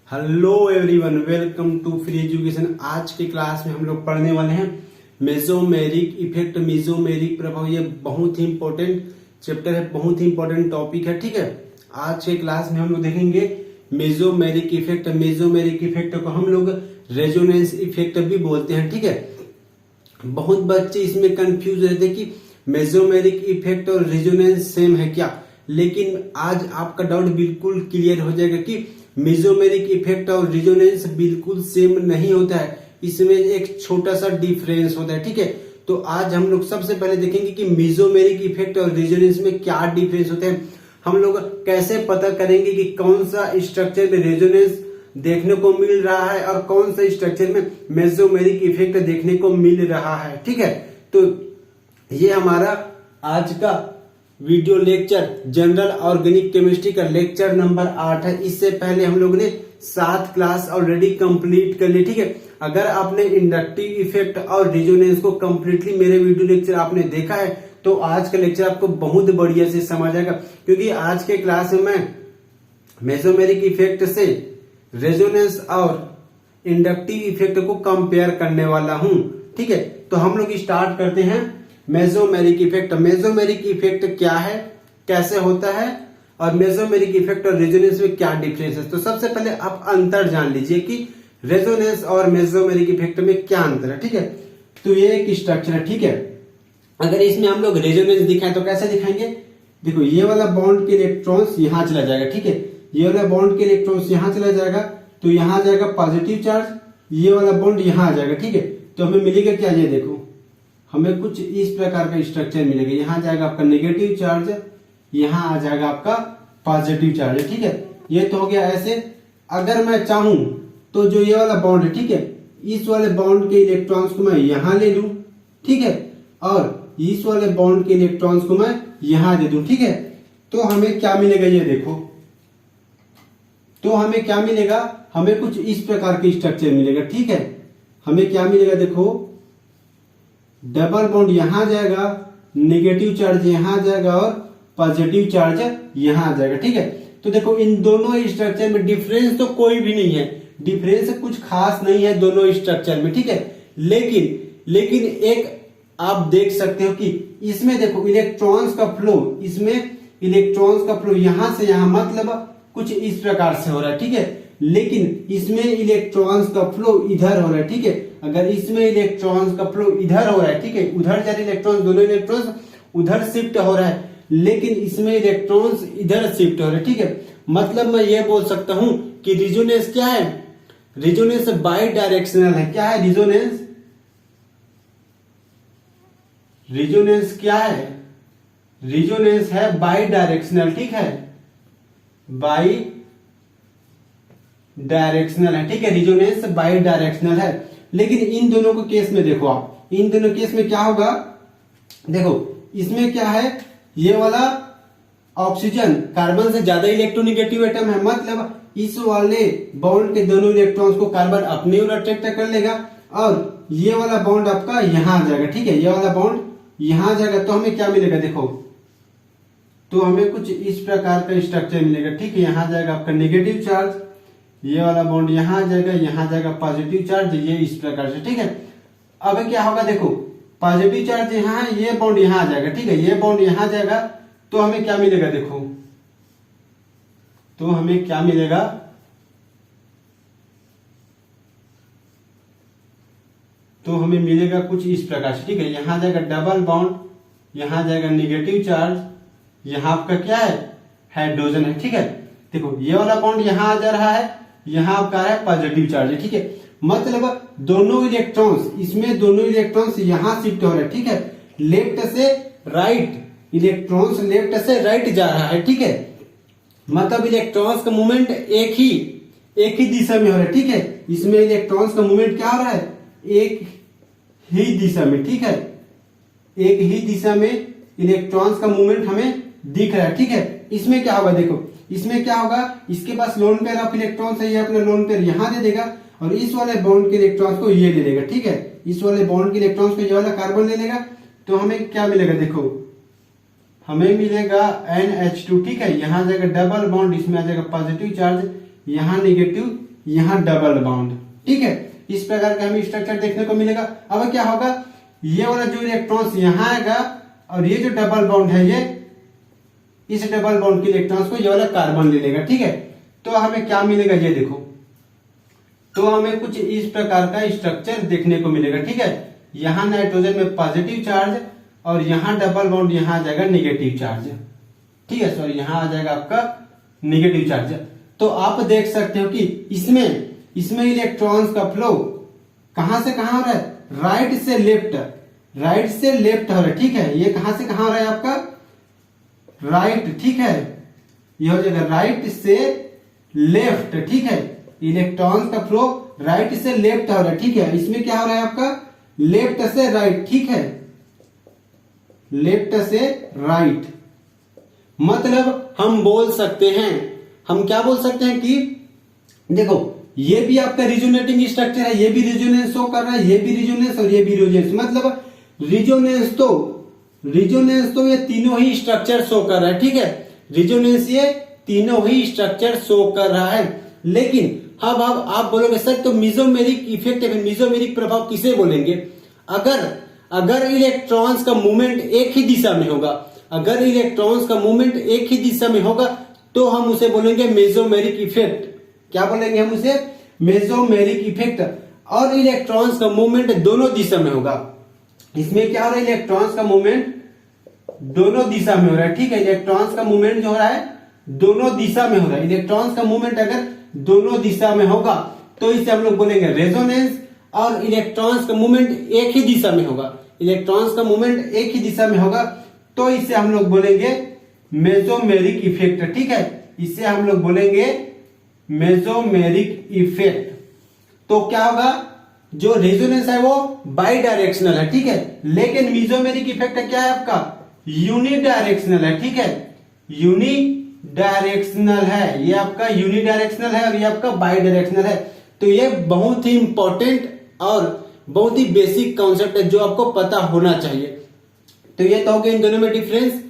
Hello everyone, welcome to free education. आज के class में हम लोग पढ़ने वाले हैं मेसोमेरिक इफेक्ट, मेसोमेरिक प्रभाव। ये बहुत ही इंपॉर्टेंट चैप्टर है, बहुत ही इंपॉर्टेंट टॉपिक है। ठीक है, आज के क्लास में हम लोग देखेंगे मेसोमेरिक इफेक्ट। मेसोमेरिक इफेक्ट को हम लोग रेजोनेंस इफेक्ट भी बोलते हैं। ठीक है, बहुत बच्चे इसमें कंफ्यूज रहते कि मेसोमेरिक इफेक्ट और रेजोनेंस सेम है क्या, लेकिन आज आपका डाउट बिल्कुल क्लियर हो जाएगा कि मेसोमेरिक इफेक्ट और रेजोनेंस बिल्कुल सेम नहीं होता है, इसमें एक छोटा सा डिफरेंस होता है। ठीक है, तो आज हम लोग सबसे पहले देखेंगे कि मेसोमेरिक इफेक्ट और रेजोनेंस में क्या डिफरेंस होता है। हम लोग कैसे पता करेंगे कि कौन सा स्ट्रक्चर में रेजोनेंस देखने को मिल रहा है और कौन सा स्ट्रक्चर में मेसोमेरिक इफेक्ट देखने को मिल रहा है। ठीक है, तो ये हमारा आज का video lecture general organic chemistry का लेक्चर नंबर 8 है। इससे पहले हम लोग ने 7 क्लास ऑलरेडी कंप्लीट कर ली। ठीक है, अगर आपने इंडक्टिव इफेक्ट और रेजोनेंस को कंप्लीटली मेरे वीडियो लेक्चर आपने देखा है तो आज का लेक्चर आपको बहुत बढ़िया से समझ आएगा, क्योंकि आज के क्लास में मैं मेसोमेरिक इफेक्ट से रेजोनेंस और इंडक्टिव इफेक्ट को कंपेयर करने वाला हूं। ठीक है, तो हम लोग स्टार्ट करते हैं मेसोमेरिक इफेक्ट। मेसोमेरिक इफेक्ट क्या है, कैसे होता है, और मेसोमेरिक इफेक्ट और रेजोनेंस में क्या डिफरेंस है। तो सबसे पहले आप अंतर जान लीजिए कि रेजोनेंस और मेसोमेरिक इफेक्ट में क्या अंतर है। ठीक है, तो ये एक स्ट्रक्चर है। ठीक है, अगर इसमें हम लोग रेजोनेंस दिखाएं तो कैसे दिखाएंगे, देखो ये वाला बॉन्ड के इलेक्ट्रॉन्स यहां चला जाएगा। ठीक है, ये वाला बॉन्ड के इलेक्ट्रॉन्स यहां चला जाएगा तो यहां जाएगा पॉजिटिव चार्ज, ये वाला बॉन्ड यहां आ जाएगा। ठीक है, तो हमें मिलेगा क्या, ये देखो हमें कुछ इस प्रकार का स्ट्रक्चर मिलेगा। यहाँ जाएगा आपका नेगेटिव चार्ज, यहाँ आ जाएगा आपका पॉजिटिव चार्ज। ठीक है, ये तो हो गया ऐसे। अगर मैं चाहूं तो जो ये वाला बॉन्ड है, ठीक है, इस वाले बॉन्ड के इलेक्ट्रॉन्स को मैं यहाँ ले लूं। ठीक है, और इस वाले बॉन्ड के इलेक्ट्रॉन्स को मैं यहाँ दे दूं। ठीक है, तो हमें क्या मिलेगा, ये देखो, तो हमें क्या मिलेगा, हमें कुछ इस प्रकार के स्ट्रक्चर मिलेगा। ठीक है, हमें क्या मिलेगा, देखो डबल बॉन्ड यहां जाएगा, नेगेटिव चार्ज यहां जाएगा और पॉजिटिव चार्ज यहां आ जाएगा। ठीक है, तो देखो इन दोनों स्ट्रक्चर में डिफरेंस तो कोई भी नहीं है, डिफरेंस कुछ खास नहीं है दोनों स्ट्रक्चर में। ठीक है, लेकिन एक आप देख सकते हो कि इसमें देखो इलेक्ट्रॉन्स का फ्लो, इसमें इलेक्ट्रॉन्स का फ्लो यहां से यहां मतलब कुछ इस प्रकार से हो रहा है। ठीक है, लेकिन इसमें इलेक्ट्रॉन्स का फ्लो इधर हो रहा है। ठीक है, अगर इसमें इलेक्ट्रॉन्स का फ्लो इधर हो रहा है, ठीक है, उधर जा रहे इलेक्ट्रॉन्स, दोनों इलेक्ट्रॉन्स उधर शिफ्ट हो रहा है, लेकिन इसमें इलेक्ट्रॉन्स इधर शिफ्ट हो रहे हैं। ठीक है, मतलब मैं ये बोल सकता हूं कि रेजोनेंस क्या है, रेजोनेंस बाई डायरेक्शनल है। क्या है रेजोनेंस, रेजोनेंस क्या है, रेजोनेंस है बाई डायरेक्शनल। ठीक है, बाई डायरेक्शनल है। ठीक है, रेजोनेंस बाई डायरेक्शनल है। लेकिन इन दोनों को केस में देखो आप, इन दोनों केस में क्या होगा, देखो इसमें क्या है, ये वाला ऑक्सीजन कार्बन से ज्यादा इलेक्ट्रोनेगेटिव एटम है, मतलब इस वाले बॉन्ड के दोनों इलेक्ट्रॉन्स को कार्बन अपनी ओर अट्रैक्ट कर लेगा और ये वाला बॉन्ड आपका यहां आ जाएगा। ठीक है, ये वाला बॉन्ड यहां आ जाएगा, तो हमें क्या मिलेगा, देखो तो हमें कुछ इस प्रकार का स्ट्रक्चर मिलेगा। ठीक है, यहां जाएगा आपका नेगेटिव चार्ज, ये वाला बॉन्ड यहां आ जाएगा, यहां जाएगा पॉजिटिव चार्ज, ये इस प्रकार से। ठीक है, अब क्या होगा, देखो पॉजिटिव चार्ज यहां है, ये बॉन्ड यहां आ जाएगा। ठीक है, ये बॉन्ड यहां जाएगा, तो हमें क्या मिलेगा, देखो तो हमें क्या मिलेगा, तो हमें मिलेगा कुछ इस प्रकार से। ठीक है, यहां जाएगा डबल बॉन्ड, यहां जाएगा नेगेटिव चार्ज, यहां आपका क्या है, हाइड्रोजन है। ठीक है, देखो ये वाला बॉन्ड यहां आ जा रहा है, यहां आपका है पॉजिटिव चार्ज है। ठीक है, मतलब दोनों इलेक्ट्रॉन्स, इसमें दोनों इलेक्ट्रॉन्स यहां शिफ्ट हो रहे हैं। ठीक है, लेफ्ट से राइट, इलेक्ट्रॉन्स लेफ्ट से राइट जा रहा है। ठीक है, मतलब इलेक्ट्रॉन्स का मूवमेंट एक ही दिशा में हो रहा है। ठीक है, इसमें इलेक्ट्रॉन्स का मूवमेंट क्या हो रहा है, एक ही दिशा में। ठीक है, एक ही दिशा में इलेक्ट्रॉन्स का मूवमेंट हमें दिख रहा है। ठीक है, इसमें क्या होगा, देखो इसमें क्या होगा, इसके पास लोन पेयर ऑफ इलेक्ट्रॉन्स है, ये अपना लोन पेयर यहां दे देगा और इस वाले बॉन्ड के इलेक्ट्रॉन्स को ये ले लेगा। ठीक है, इस वाले बॉन्ड के इलेक्ट्रॉन्स को ये वाला कार्बन ले लेगा, तो हमें क्या मिलेगा, देखो हमें मिलेगा NH2। ठीक है, यहां जाएगा डबल बॉन्ड, इसमें आ जाएगा पॉजिटिव चार्ज, यहाँ नेगेटिव, यहाँ डबल बॉन्ड। ठीक है, इस प्रकार का हमें स्ट्रक्चर देखने को मिलेगा। अब क्या होगा, ये वाला जो इलेक्ट्रॉन्स यहाँ आएगा और ये जो डबल बॉन्ड है ये इस डबल बॉन्ड के इलेक्ट्रॉन्स को ये वाला कार्बन ले लेगा। ठीक है, तो हमें क्या मिलेगा, ये देखो, तो हमें कुछ इस प्रकार का स्ट्रक्चर देखने को मिलेगा। ठीक है, यहाँ नाइट्रोजन में पॉजिटिव चार्ज और यहाँ डबल बॉन्ड यहाँ आ जाएगा नेगेटिव चार्ज। ठीक है, सॉरी यहाँ आ जाएगा आपका नेगेटिव चार्ज। तो आप देख सकते हो कि इसमें इलेक्ट्रॉन्स का फ्लो कहां से कहां हो रहा है, राइट से लेफ्ट हो रहा है। ठीक है, ये कहां से कहां हो रहा है आपका, राइट। ठीक है, ये हो जाएगा राइट से लेफ्ट। ठीक है, इलेक्ट्रॉन्स का फ्लो राइट से लेफ्ट हो रहा है। ठीक है, इसमें क्या हो रहा है आपका, लेफ्ट से राइट। ठीक है, लेफ्ट से राइट, मतलब हम बोल सकते हैं, हम क्या बोल सकते हैं कि देखो ये भी आपका रिजोनेटिंग स्ट्रक्चर है, ये भी रिजोनेंस शो कर रहा है, ये भी रिजोनेंस और ये भी रिजोनेंस, मतलब रिजोनेंस तो ये तीनों ही स्ट्रक्चर शो कर रहा है। ठीक है, रिजोनेंस ये तीनों ही स्ट्रक्चर शो कर रहा है। लेकिन अब आप बोलोगे सर तो मिजोमेरिक इफेक्ट या मिजोमेरिक प्रभाव किसे बोलेंगे, अगर इलेक्ट्रॉन्स का मूवमेंट एक ही दिशा में होगा, अगर इलेक्ट्रॉन्स का मूवमेंट एक ही दिशा में होगा तो हम उसे बोलेंगे मेसोमेरिक इफेक्ट। क्या बोलेंगे हम उसे, मेसोमेरिक इफेक्ट। और इलेक्ट्रॉन्स का मूवमेंट दोनों दिशा में होगा, इसमें क्या हो रहा है, इलेक्ट्रॉन्स का मूवमेंट दोनों दिशा में हो रहा है। ठीक है, इलेक्ट्रॉन्स का मूवमेंट जो हो रहा है दोनों दिशा में हो रहा है। इलेक्ट्रॉन्स का मूवमेंट अगर दोनों दिशा में होगा तो इसे हम लोग बोलेंगे रेजोनेंस। और इलेक्ट्रॉन्स का मूवमेंट एक ही दिशा में होगा, इलेक्ट्रॉन्स का मूवमेंट एक ही दिशा में होगा तो इसे हम लोग बोलेंगे मेसोमेरिक इफेक्ट। ठीक है, इसे हम लोग बोलेंगे मेसोमेरिक इफेक्ट। तो क्या होगा, जो रेजोनेंस है वो बाई डायरेक्शनल है। ठीक है, लेकिन मेसोमेरिक इफेक्ट क्या है आपका, यूनिडायरेक्शनल है। ठीक है, यूनिडायरेक्शनल है, ये आपका यूनिडायरेक्शनल है और ये आपका बाई डायरेक्शनल है। तो ये बहुत ही इंपॉर्टेंट और बहुत ही बेसिक कॉन्सेप्ट है जो आपको पता होना चाहिए। तो ये तो हो गया इन दोनों में डिफरेंस।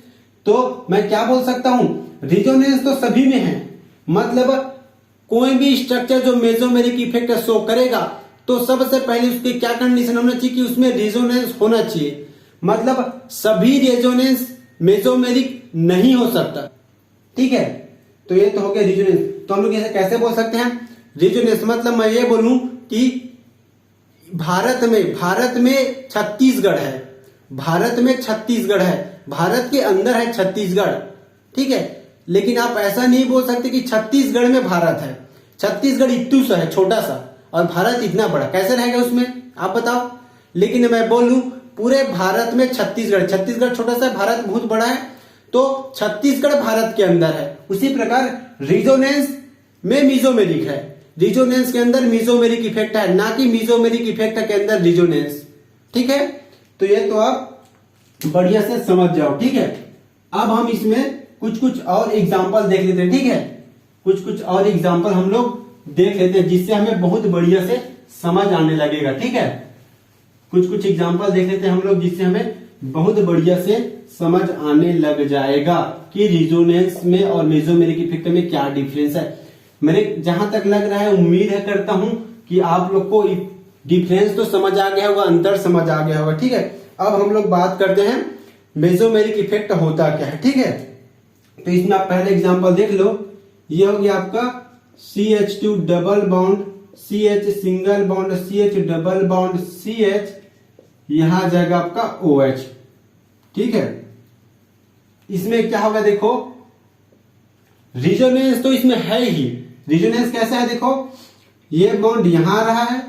तो मैं क्या बोल सकता हूं, रिजोनेंस तो सभी में है, मतलब कोई भी स्ट्रक्चर जो मेसोमेरिक इफेक्ट शो करेगा तो सबसे पहले उसकी क्या कंडीशन होना चाहिए कि उसमें रिजोनेंस होना चाहिए, मतलब सभी रिजोनेंस मेसोमेरिक नहीं हो सकता। ठीक है, तो ये तो हो गया रिजोनेंस। तो हम लोग इसे कैसे बोल सकते हैं, रिजोनेंस मतलब मैं ये बोलूं कि भारत में छत्तीसगढ़ है, भारत के अंदर है छत्तीसगढ़। ठीक है, लेकिन आप ऐसा नहीं बोल सकते कि छत्तीसगढ़ में भारत है, छत्तीसगढ़ इतू सा है छोटा सा और भारत इतना बड़ा, कैसे रहेगा उसमें आप बताओ। लेकिन मैं बोलूं पूरे भारत में छत्तीसगढ़ छोटा सा है, भारत बहुत बड़ा है, तो छत्तीसगढ़ भारत के अंदर है। उसी प्रकार रिजोनेंस में मेसोमेरिक है, रिजोनेंस के अंदर मेसोमेरिक इफेक्ट है, ना कि मेसोमेरिक इफेक्ट के अंदर रिजोनेंस। ठीक है, तो ये तो आप बढ़िया से समझ जाओ। ठीक है, अब हम इसमें कुछ और एग्जांपल देख लेते हैं। ठीक है, कुछ और एग्जांपल हम लोग देख लेते हैं जिससे हमें बहुत बढ़िया से समझ आने लगेगा। ठीक है, कुछ एग्जांपल देख लेते हैं हम लोग जिससे हमें बहुत बढ़िया से समझ आने लग जाएगा कि रिजोनेंस में और मेसोमेरिक इफेक्ट में क्या डिफरेंस है। मेरे जहां तक लग रहा है, उम्मीद है करता हूं कि आप लोग को डिफरेंस तो समझ आ गया होगा, अंतर समझ आ गया होगा। ठीक है, अब हम लोग बात करते हैं मेसोमेरिक इफेक्ट होता क्या है। ठीक है, तो इसमें आप पहले एग्जांपल देख लो, ये हो गया आपका CH2 double bond CH single bond CH double bond CH, यहां आ जाएगा आपका OH। ठीक है, इसमें क्या होगा, देखो रिजोनेंस तो इसमें है ही। रिजोनेंस कैसा है, देखो ये बॉन्ड यहां आ रहा है,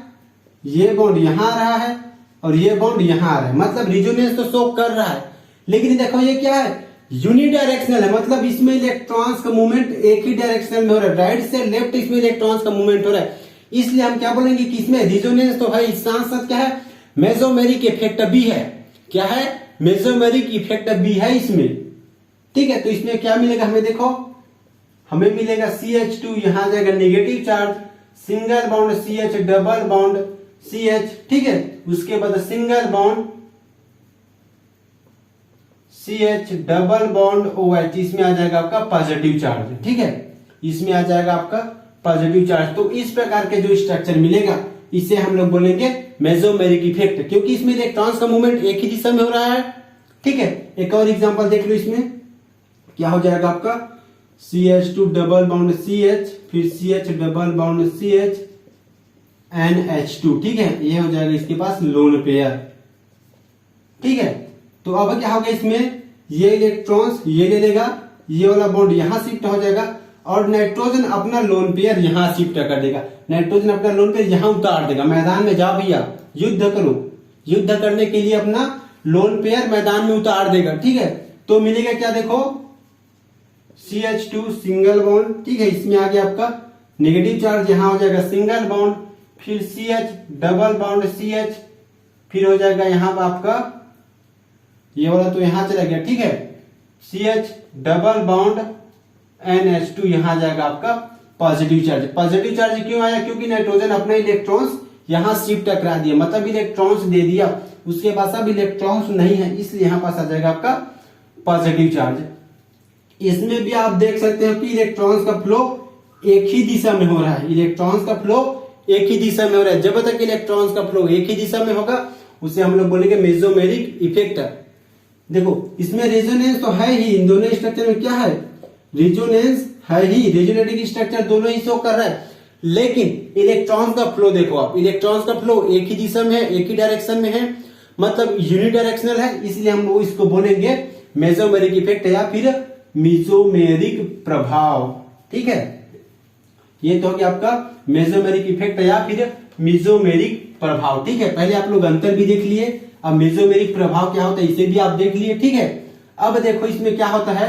ये बॉन्ड यहां आ रहा है और ये बॉन्ड यहां आ रहा है, मतलब रिजोनेंस तो शो कर रहा है। लेकिन देखो ये क्या है, यूनिडायरेक्शनल है, मतलब इसमें इलेक्ट्रॉन्स का मूवमेंट एक ही डायरेक्शन में हो रहा है, राइट से लेफ्ट इसमें इलेक्ट्रॉन्स का मूवमेंट हो रहा है। इसलिए हम क्या बोलेंगे कि इसमें रिजोनेंस तो है, इस साथ साथ क्या है, मेसोमेरिक इफेक्ट भी है। क्या है, मेसोमेरिक इफेक्ट भी है इसमें। ठीक है, तो इसमें क्या मिलेगा हमें, देखो हमें मिलेगा CH2, यहां आ जाएगा negative charge, single bond CH double bond CH। ठीक है, उसके बाद single bond CH double bond OH, इसमें आ जाएगा आपका पॉजिटिव चार्ज। ठीक है, इसमें आ जाएगा आपका पॉजिटिव चार्ज। तो इस प्रकार के जो स्ट्रक्चर मिलेगा इसे हम लोग बोलेंगे मेसोमेरिक इफेक्ट, क्योंकि इसमें इलेक्ट्रॉन्स का मूवमेंट एक ही दिशा में हो रहा है। ठीक है, एक और एग्जांपल देख लो, इसमें क्या हो जाएगा आपका CH2 डबल बॉन्ड CH, फिर CH double bond CH NH2। ठीक है, ये हो जाएगा इसके पास लोन पेयर। ठीक है, तो अब क्या होगा इसमें, ये इलेक्ट्रॉन्स ये ले लेगा, ये वाला बॉन्ड यहां शिफ्ट हो जाएगा और नाइट्रोजन अपना लोन पेयर यहां शिफ्ट कर देगा। नाइट्रोजन अपना लोन पेयर यहां उतार देगा। मैदान में जा भैया, युद्ध करो, युद्ध करने के लिए अपना लोन पेयर मैदान में उतार देगा। ठीक है, तो मिलेगा क्या, देखो CH2 सिंगल बॉन्ड। ठीक है, इसमें आ गया आपका नेगेटिव चार्ज, यहां हो जाएगा सिंगल बॉन्ड, फिर CH डबल बॉन्ड CH, फिर हो जाएगा यहां पर आपका ये वाला तो यहां चला गया। ठीक है, CH डबल बॉन्ड NH2, यहां जाएगा आपका पॉजिटिव चार्ज। पॉजिटिव चार्ज क्यों आया, क्योंकि नाइट्रोजन अपने इलेक्ट्रॉन्स यहां शिफ्ट करा दिया, मतलब इलेक्ट्रॉन्स दे दिया, उसके पास अब इलेक्ट्रॉन्स नहीं है, इसलिए यहां पास आ जाएगा आपका पॉजिटिव चार्ज। इसमें भी आप देख सकते हो कि इलेक्ट्रॉन्स का फ्लो एक ही दिशा में हो रहा है। इलेक्ट्रॉन्स का फ्लो एक ही दिशा में हो रहा है। जब तक इलेक्ट्रॉन्स का फ्लो एक ही दिशा में होगा उसे हम लोग बोलेंगे मेसोमेरिक इफेक्ट। देखो इसमें रेजोनेंस तो है ही, इन दोनों स्ट्रक्चर में क्या है, रेजोनेंस है ही, रेजोनेटिंग स्ट्रक्चर दोनों ही शो कर रहा है। लेकिन इलेक्ट्रॉन्स का फ्लो देखो आप, इलेक्ट्रॉन्स का फ्लो एक ही दिशा में है, एक ही डायरेक्शन में है, मतलब यूनिडायरेक्शनल है, इसलिए हम वो इसको बोलेंगे मेसोमेरिक इफेक्ट या फिर मेसोमेरिक प्रभाव। ठीक है, ये तो हो गया आपका मेसोमेरिक इफेक्ट या फिर मेसोमेरिक प्रभाव। ठीक है, पहले आप लोग अंतर भी देख लिए, अब मेसोमेरिक प्रभाव क्या होता है इसे भी आप देख लिए। ठीक है, अब देखो इसमें क्या होता है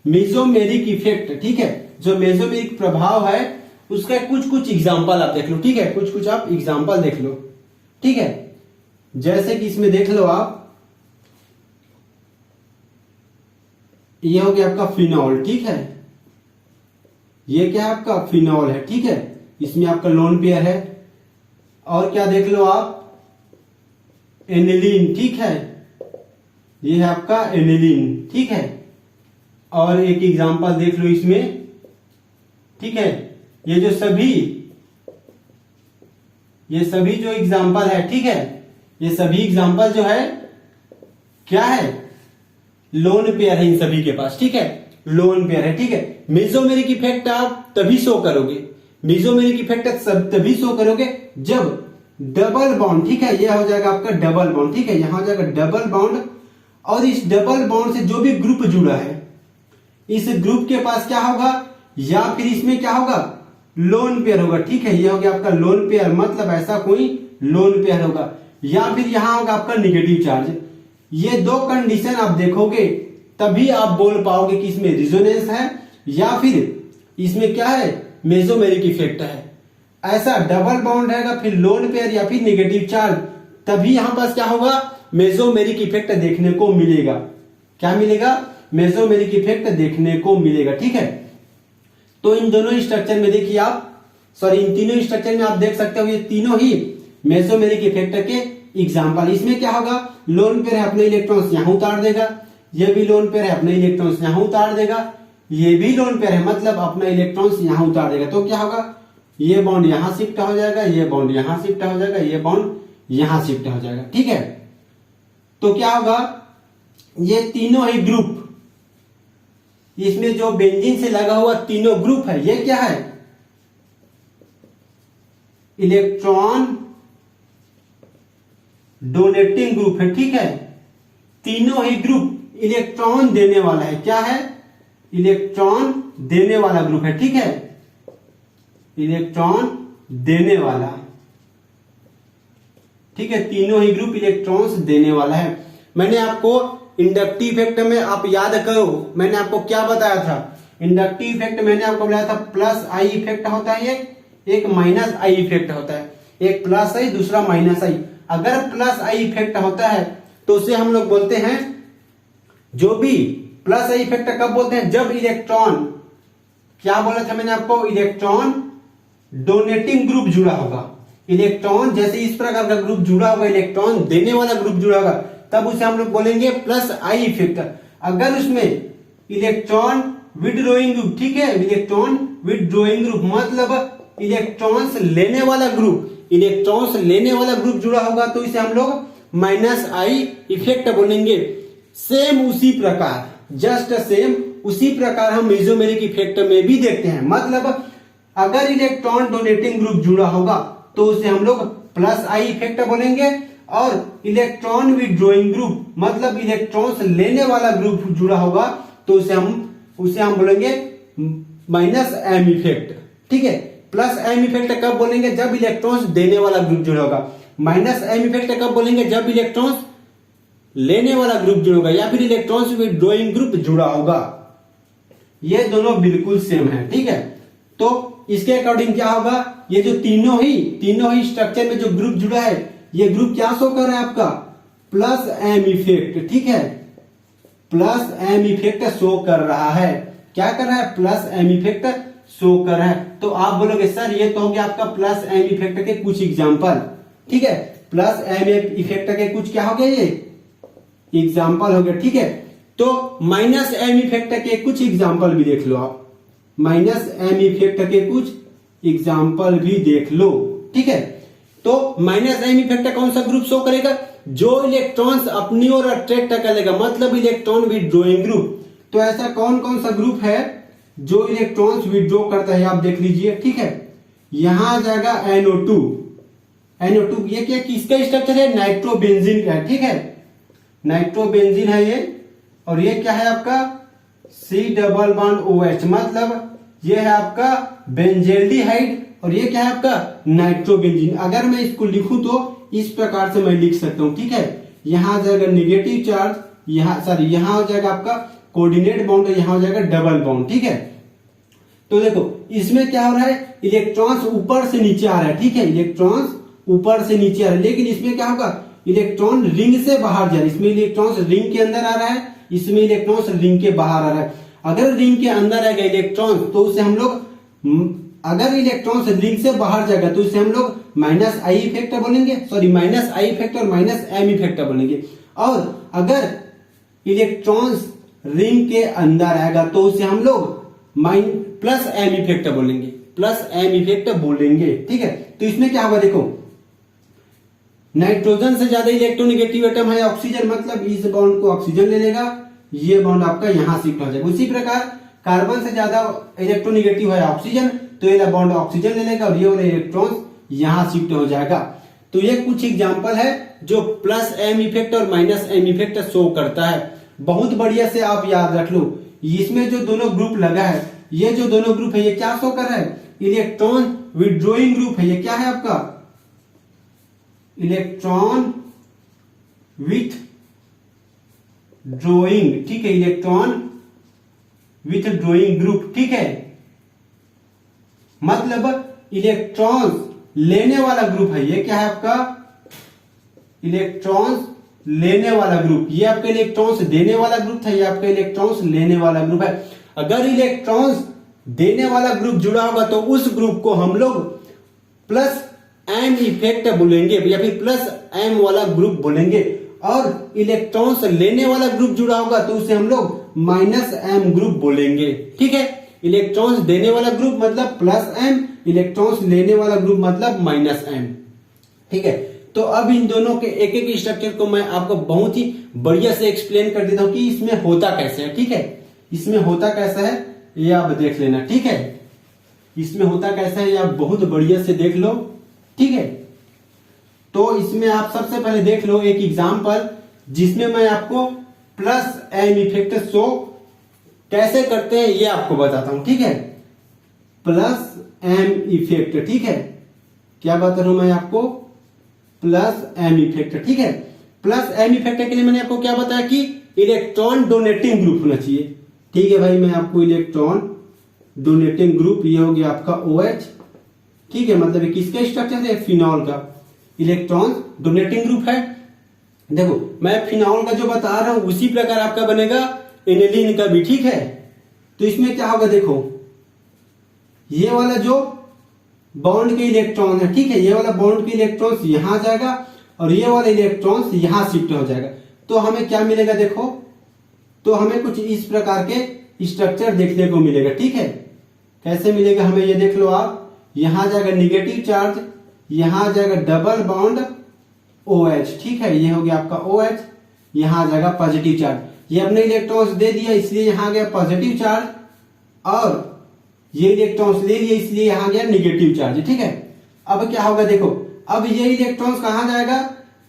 मेसोमेरिक इफेक्ट। ठीक है, जो मेसोमेरिक प्रभाव है उसका कुछ कुछ एग्जांपल आप देख लो। ठीक है, कुछ कुछ आप एग्जांपल देख लो। ठीक है, जैसे कि इसमें देख लो आप, ये हो गया आपका फिनॉल। ठीक है, ये क्या है आपका फिनॉल है। ठीक है, इसमें आपका लोन पेयर है। और क्या देख लो आप, एनिलीन। ठीक है, ये है आपका एनिलीन। ठीक है, और एक एग्जांपल देख लो इसमें। ठीक है, ये सभी जो एग्जांपल है, ठीक है, ये सभी एग्जांपल जो है क्या है, लोन पेयर है इन सभी के पास। ठीक है, लोन पेयर है। ठीक है, मेसोमेरिक इफेक्ट आप तभी शो करोगे, मेसोमेरिक इफेक्ट तभी शो करोगे जब डबल बॉन्ड। ठीक है, यह हो जाएगा आपका डबल बॉन्ड। ठीक है, यहां हो जाएगा डबल बॉन्ड, और इस डबल बॉन्ड से जो भी ग्रुप जुड़ा है इस ग्रुप के पास क्या होगा, या फिर इसमें क्या होगा, लोन पेयर होगा। ठीक है, यह हो गया आपका लोन पेयर, मतलब ऐसा कोई लोन पेयर होगा, या फिर यहां होगा आपका निगेटिव चार्ज। ये दो कंडीशन आप देखोगे तभी आप बोल पाओगे कि इसमें रिजोनेंस है या फिर इसमें क्या है, मेसोमेरिक इफेक्ट है। ऐसा डबल बॉन्ड रहेगा, फिर लोन पेयर या फिर निगेटिव चार्ज, तभी यहां पास क्या होगा, मेसोमेरिक इफेक्ट देखने को मिलेगा। क्या मिलेगा, मेसोमेरिक इफेक्ट देखने को मिलेगा। ठीक है, तो इन दोनों स्ट्रक्चर में देखिए आप, सॉरी इन तीनों स्ट्रक्चर में आप देख सकते हो ये तीनों ही मेसोमेरिक इफेक्ट के एग्जांपल। इसमें क्या होगा, लोन पेयर है, अपने इलेक्ट्रॉन्स यहां उतार देगा, ये भी लोन पेयर है, अपने इलेक्ट्रॉन्स यहां उतार देगा, ये भी लोन पेयर है, मतलब अपना इलेक्ट्रॉन्स यहां उतार देगा। तो क्या होगा, ये बॉन्ड यहां शिफ्ट हो जाएगा, ये बॉन्ड यहां शिफ्ट हो जाएगा, ये बॉन्ड यहां शिफ्ट हो जाएगा। ठीक है, तो क्या होगा, ये तीनों ही ग्रुप, इसमें जो बेंजीन से लगा हुआ तीनों ग्रुप है, ये क्या है, इलेक्ट्रॉन डोनेटिंग ग्रुप है। ठीक है, तीनों ही ग्रुप इलेक्ट्रॉन देने वाला है। क्या है, इलेक्ट्रॉन देने वाला ग्रुप है। ठीक है, इलेक्ट्रॉन देने वाला। ठीक है, तीनों ही ग्रुप इलेक्ट्रॉन्स देने वाला है। मैंने आपको इंडक्टिव इफेक्ट में आप याद करो, मैंने आपको क्या बताया था, इंडक्टिव इफेक्ट मैंने आपको बताया था प्लस आई इफेक्ट होता है, एक माइनस आई इफेक्ट होता है, एक प्लस आई दूसरा माइनस आई। अगर प्लस आई इफेक्ट होता है तो उसे हम लोग बोलते हैं, जो भी प्लस आई इफेक्ट कब बोलते हैं, जब इलेक्ट्रॉन, क्या बोला था मैंने आपको, इलेक्ट्रॉन डोनेटिंग ग्रुप जुड़ा होगा। इलेक्ट्रॉन जैसे इस प्रकार का ग्रुप जुड़ा होगा, इलेक्ट्रॉन देने वाला ग्रुप जुड़ा होगा, तब उसे हम लोग बोलेंगे प्लस आई इफेक्ट। अगर उसमें इलेक्ट्रॉन विथड्रॉइंग ग्रुप, ठीक है, इलेक्ट्रॉन विथड्रॉइंग ग्रुप मतलब इलेक्ट्रॉन्स लेने वाला ग्रुप, इलेक्ट्रॉन्स लेने वाला ग्रुप जुड़ा होगा तो इसे हम लोग माइनस आई इफेक्ट बोलेंगे। सेम उसी प्रकार, जस्ट सेम उसी प्रकार हम मेसोमेरिक इफेक्ट में भी देखते हैं। मतलब अगर इलेक्ट्रॉन डोनेटिंग ग्रुप जुड़ा होगा तो उसे हम लोग प्लस आई इफेक्ट बोलेंगे, और इलेक्ट्रॉन विथड्रॉइंग ग्रुप मतलब इलेक्ट्रॉन्स लेने वाला ग्रुप जुड़ा होगा तो उसे हम बोलेंगे माइनस एम इफेक्ट, ठीक है। प्लस एम इफेक्ट कब बोलेंगे? जब इलेक्ट्रॉन्स देने वाला ग्रुप जुड़ा होगा। माइनस एम इफेक्ट कब बोलेंगे? जब इलेक्ट्रॉन्स लेने वाला ग्रुप जुड़ा होगा या फिर इलेक्ट्रॉन्स विथड्रॉइंग ग्रुप जुड़ा होगा। ये दोनों बिल्कुल सेम है, ठीक है। तो इसके अकॉर्डिंग क्या होगा, ये जो तीनों ही स्ट्रक्चर में जो ग्रुप जुड़ा है ये ग्रुप क्या शो कर रहा है आपका? प्लस एम इफेक्ट, ठीक है, प्लस एम इफेक्ट शो कर रहा है। क्या कर रहा है? प्लस एम इफेक्ट शो कर रहा है। तो आप बोलोगे सर ये तो हो गया आपका प्लस एम इफेक्ट के कुछ एग्जांपल, ठीक है। प्लस एम इफेक्ट के कुछ क्या हो गए? ये एग्जांपल हो गया, ठीक है। तो माइनस एम इफेक्ट के कुछ एग्जांपल भी देख लो आप, माइनस एम इफेक्ट के कुछ एग्जांपल भी देख लो, ठीक है। तो माइनस एम इफेक्ट कौन सा ग्रुप शो करेगा? जो इलेक्ट्रॉन्स अपनी ओर अट्रैक्ट करेगा, मतलब इलेक्ट्रॉन विथड्रॉइंग ग्रुप। तो ऐसा कौन कौन सा ग्रुप है जो इलेक्ट्रॉन्स विथड्रॉ करता है, आप देख लीजिए, ठीक है। यहां आ जाएगा NO2, NO2 ये क्या किसका स्ट्रक्चर है? नाइट्रोबेंजीन का, ठीक है, नाइट्रोबेंजीन है ये। और ये क्या है आपका? C डबल बॉन्ड OH मतलब ये है आपका बेंजेल्डिहाइड, और ये क्या है आपका? नाइट्रोबेंजीन। अगर मैं इसको लिखूं तो इस प्रकार से मैं लिख सकता हूं, ठीक है। यहां आ जाएगा नेगेटिव चार्ज, यहां हो जाएगा आपका कोऑर्डिनेट बॉन्ड, और यहां हो जाएगा डबल बॉन्ड, ठीक है। तो देखो इसमें क्या हो रहा है? इलेक्ट्रॉन्स ऊपर से नीचे आ रहा है, ठीक है, इलेक्ट्रॉन्स ऊपर से नीचे आ रहा है। लेकिन इसमें क्या होगा? इलेक्ट्रॉन रिंग से बाहर जा रहा है। इसमें इलेक्ट्रॉन्स रिंग के अंदर आ रहा है, इसमें इलेक्ट्रॉन्स रिंग के बाहर आ रहा है। अगर रिंग के अंदर आएगा इलेक्ट्रॉन तो उसे हम लोग, अगर इलेक्ट्रॉन्स रिंग से बाहर जाएगा तो उसे हम लोग माइनस आई इफेक्ट बोलेंगे, सॉरी माइनस आई इफेक्ट और माइनस एम इफेक्ट बोलेंगे। और अगर इलेक्ट्रॉन्स रिंग के अंदर आएगा तो उसे हम लोग प्लस एम इफेक्ट बोलेंगे, प्लस एम इफेक्ट बोलेंगे, ठीक है। तो इसमें क्या होगा? देखो नाइट्रोजन से ज्यादा इलेक्ट्रोनेगेटिव एटम है ऑक्सीजन, मतलब इस बॉन्ड को ऑक्सीजन ले लेगा, ये बॉन्ड आपका यहां शिफ्ट हो जाएगा। उसी प्रकार कार्बन से ज्यादा इलेक्ट्रोनेगेटिव है ऑक्सीजन, तो ये बॉन्ड ऑक्सीजन ले लेगा और ये वाला इलेक्ट्रॉन यहां शिफ्ट हो जाएगा। तो ये कुछ एग्जांपल है जो प्लस एम इफेक्ट और माइनस एम इफेक्ट शो करता है। बहुत बढ़िया से आप याद रख लो, इसमें जो दोनों ग्रुप लगा है, ये जो दोनों ग्रुप है ये क्या शो कर रहा है? इलेक्ट्रॉन विथड्रॉइंग ग्रुप है। ये क्या है आपका? इलेक्ट्रॉन विथ ड्रॉइंग, ठीक है, इलेक्ट्रॉन विथ ड्रॉइंग ग्रुप, ठीक है। मतलब इलेक्ट्रॉन्स लेने वाला ग्रुप है। ये क्या है आपका? इलेक्ट्रॉन्स लेने वाला ग्रुप। ये आपका इलेक्ट्रॉन्स देने वाला ग्रुप था, ये आपका इलेक्ट्रॉन्स लेने वाला ग्रुप है। अगर इलेक्ट्रॉन्स देने वाला ग्रुप जुड़ा होगा तो उस ग्रुप को हम लोग प्लस एम इफेक्ट बोलेंगे या फिर प्लस एम वाला ग्रुप बोलेंगे। और इलेक्ट्रॉन्स लेने वाला ग्रुप जुड़ा होगा तो उसे हम लोग माइनस एम ग्रुप बोलेंगे, ठीक है। इलेक्ट्रॉन्स देने वाला ग्रुप मतलब प्लस एम, इलेक्ट्रॉन्स लेने वाला ग्रुप मतलब माइनस एम, ठीक है। तो अब इन दोनों के एक एक स्ट्रक्चर को मैं आपको बहुत ही बढ़िया से एक्सप्लेन कर देता हूं कि इसमें होता कैसे है, ठीक है। इसमें होता कैसा है ये आप देख लेना, ठीक है। इसमें होता कैसा है ये आप बहुत बढ़िया से देख लो, ठीक है। तो इसमें आप सबसे पहले देख लो एक एग्जांपल जिसमें मैं आपको प्लस एम इफेक्ट शो कैसे करते हैं ये आपको बताता हूं, ठीक है। प्लस एम इफेक्ट, ठीक है, क्या बता रहा हूं मैं आपको? प्लस एम इफेक्ट, ठीक है। प्लस एम इफेक्ट के लिए मैंने आपको क्या बताया कि इलेक्ट्रॉन डोनेटिंग ग्रुप होना चाहिए, ठीक है भाई। मैं आपको इलेक्ट्रॉन डोनेटिंग ग्रुप, ये हो गया आपका OH, ठीक है, मतलब किसका स्ट्रक्चर है? फिनॉल का इलेक्ट्रॉन डोनेटिंग ग्रुप है। देखो मैं फिनॉल का जो बता रहा हूं उसी प्रकार आपका बनेगा एनिलीन का भी, ठीक है। तो इसमें क्या होगा? देखो ये वाला जो बॉन्ड के इलेक्ट्रॉन है, ठीक है, ये वाला बॉन्ड के इलेक्ट्रॉन्स यहां जाएगा और ये वाला इलेक्ट्रॉन्स यहां शिफ्ट हो जाएगा। तो हमें क्या मिलेगा? देखो तो हमें कुछ इस प्रकार के स्ट्रक्चर देखने को मिलेगा। ठीक है, कैसे मिलेगा हमें ये देख लो आप। यहां जाएगा निगेटिव चार्ज, यहां जाएगा डबल बॉन्ड OH। ठीक है, ये हो गया आपका OH, यहां जाएगा पॉजिटिव चार्ज। ये अपने इलेक्ट्रॉन्स दे दिया इसलिए यहां गया पॉजिटिव चार्ज, और ये इलेक्ट्रॉन्स ले लिए इसलिए यहां गया निगेटिव चार्ज। ठीक है, अब क्या होगा देखो, अब ये इलेक्ट्रॉन्स कहां जाएगा,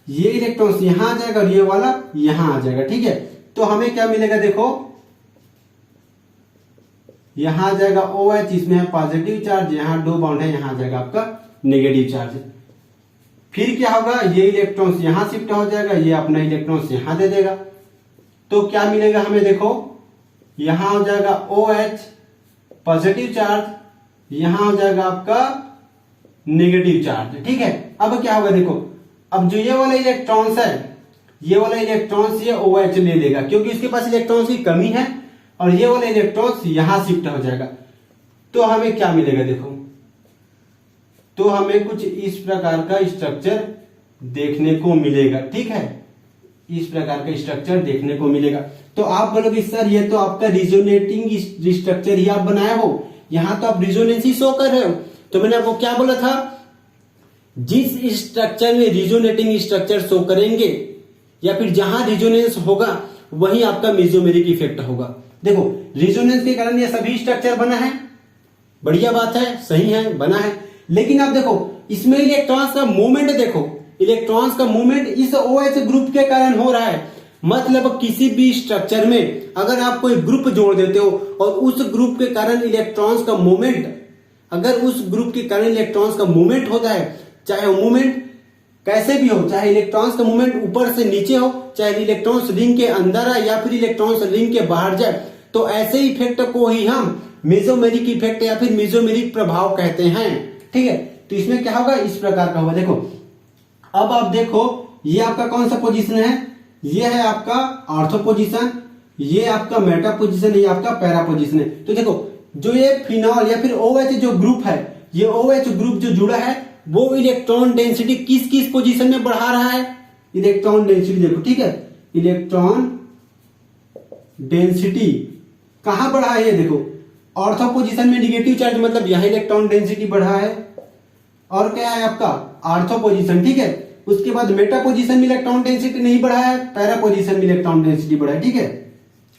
ये इलेक्ट्रॉन्स यहां जाएगा और ये वाला यहां आ जाएगा। ठीक है, तो हमें क्या मिलेगा देखो, यहां जाएगा OH, इसमें है पॉजिटिव चार्ज, यहां 2 बॉन्ड है, यहां जाएगा आपका नेगेटिव चार्ज। फिर क्या होगा, ये इलेक्ट्रॉन्स यहां शिफ्ट हो जाएगा, ये अपना इलेक्ट्रॉन्स यहां दे देगा। तो क्या मिलेगा हमें देखो, यहां हो जाएगा OH पॉजिटिव चार्ज, यहां हो जाएगा आपका नेगेटिव चार्ज। ठीक है, अब क्या होगा देखो, अब जो ये वाला इलेक्ट्रॉन्स है, ये वाला इलेक्ट्रॉन्स ये OH ले लेगा क्योंकि इसके पास इलेक्ट्रॉन्स की कमी है, और ये वाला इलेक्ट्रॉन्स यहां शिफ्ट हो जाएगा। तो हमें क्या मिलेगा देखो, तो हमें कुछ इस प्रकार का स्ट्रक्चर देखने को मिलेगा। ठीक है, इस प्रकार का स्ट्रक्चर देखने को मिलेगा। तो आप बोलोगे सर ये तो आपका रिजोनेटिंग स्ट्रक्चर ही आप बनाए हो, यहां तो आप रिजोनेंस ही शो कर रहे हो। तो मैंने आपको क्या बोला था, जिस स्ट्रक्चर में रिजोनेटिंग स्ट्रक्चर शो करेंगे या फिर जहां रिजोनेंस होगा वही आपका मेसोमेरिक इफेक्ट होगा। देखो रिजोनेंस के कारण ये सभी स्ट्रक्चर बना है, बढ़िया बात है, सही है, बना है। लेकिन आप देखो इसमें इलेक्ट्रॉन्स का मूवमेंट देखो, इलेक्ट्रॉन्स का मूवमेंट इस OH ग्रुप के कारण हो रहा है। मतलब किसी भी स्ट्रक्चर में अगर आप कोई ग्रुप जोड़ देते हो और उस ग्रुप के कारण इलेक्ट्रॉन्स का मूवमेंट, अगर उस ग्रुप के कारण इलेक्ट्रॉन्स का मूवमेंट होता है, चाहे वो मूवमेंट कैसे भी हो, चाहे इलेक्ट्रॉन्स का मूवमेंट ऊपर से नीचे हो, चाहे इलेक्ट्रॉन्स रिंग के अंदर आए या फिर इलेक्ट्रॉन्स रिंग के बाहर जाए, तो ऐसे इफेक्ट को ही हम मेसोमेरिक इफेक्ट या फिर मेसोमेरिक प्रभाव कहते हैं। ठीक है, तो इसमें क्या होगा, इस प्रकार का होगा। देखो अब आप देखो, ये आपका कौन सा पोजीशन है, ये है आपका ऑर्थो पोजीशन, ये आपका मेटा पोजीशन, ये आपका पैरा पोजीशन है। तो देखो जो ये फिनॉल या फिर OH जो ग्रुप है, ये OH ग्रुप जो जुड़ा है वो इलेक्ट्रॉन डेंसिटी किस किस पोजीशन में बढ़ा रहा है, इलेक्ट्रॉन डेंसिटी देखो। ठीक है, इलेक्ट्रॉन डेंसिटी कहां बढ़ा है, ये देखो ऑर्थो पोजीशन में निगेटिव चार्ज, मतलब यहां इलेक्ट्रॉन डेंसिटी बढ़ा है। और क्या है आपका ऑर्थो पोजीशन। ठीक है, उसके बाद मेटा पोजीशन में इलेक्ट्रॉन डेंसिटी नहीं बढ़ा है, पैरा पोजीशन में इलेक्ट्रॉन डेंसिटी बढ़ा है। ठीक है,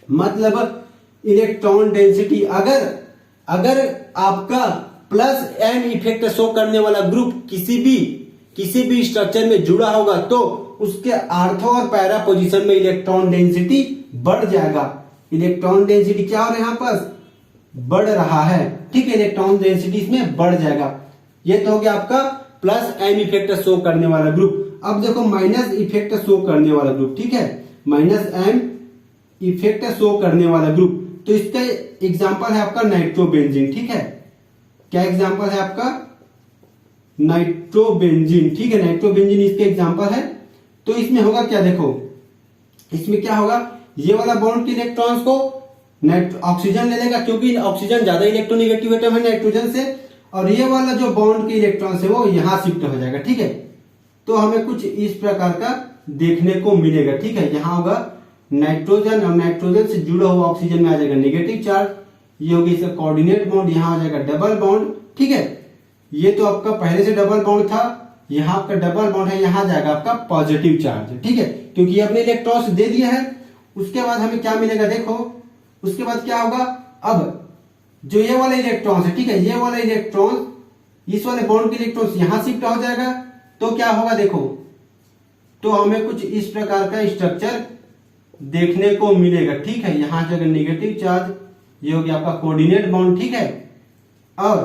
मतलब इलेक्ट्रॉन डेंसिटी अगर आपका +m इफेक्ट शो करने वाला ग्रुप किसी भी स्ट्रक्चर में जुड़ा होगा तो उसके ऑर्थो और पैरा पोजीशन में इलेक्ट्रॉन डेंसिटी बढ़ जाएगा। इलेक्ट्रॉन डेंसिटी क्या हो रहा है, यहां पर बढ़ रहा है। ठीक है, इलेक्ट्रॉन डेंसिटी इसमें बढ़ जाएगा। ये तो हो गया आपका +m इफेक्ट शो करने वाला ग्रुप। अब देखो माइनस इफेक्ट शो करने वाला ग्रुप। ठीक है, -m इफेक्ट शो करने वाला ग्रुप, तो इसका एग्जांपल है आपका नाइट्रोबेंजीन। ठीक है, क्या एग्जांपल है आपका, नाइट्रोबेंजीन। ठीक है, नाइट्रोबेंजीन इसके एग्जांपल है। तो इसमें होगा क्या, देखो इसमें क्या होगा, ये वाला बॉन्ड के इलेक्ट्रॉन्स को ऑक्सीजन ले लेगा क्योंकि ऑक्सीजन ज्यादा इलेक्ट्रोनेगेटिव एटम है नाइट्रोजन से, और ये वाला जो बॉन्ड के इलेक्ट्रॉन्स है वो यहां शिफ्ट हो जाएगा। ठीक है, तो हमें कुछ इस प्रकार का देखने को मिलेगा। ठीक है, यहां होगा नाइट्रोजन और नाइट्रोजन से जुड़ा हुआ ऑक्सीजन में आ जाएगा नेगेटिव चार्ज, ये होगी इसका कोऑर्डिनेट बॉन्ड, यहां आ जाएगा डबल बॉन्ड। ठीक है, ये तो आपका पहले से डबल बॉन्ड था, यहां आपका डबल बॉन्ड है, यहां जाएगा आपका पॉजिटिव चार्ज। ठीक है, क्योंकि ये अपने इलेक्ट्रॉन्स दे दिया है। उसके बाद हमें क्या मिलेगा देखो, उसके बाद क्या होगा, अब जो ये वाला इलेक्ट्रॉन्स है, ठीक है, ये वाला इलेक्ट्रॉन्स इस वाले बॉन्ड के इलेक्ट्रॉन्स यहां शिफ्ट हो जाएगा, तो क्या होगा देखो, तो हमें कुछ इस प्रकार का स्ट्रक्चर देखने को मिलेगा। ठीक है, यहां जाएगा नेगेटिव चार्ज, ये हो गया आपका कोऑर्डिनेट बॉन्ड। ठीक है, और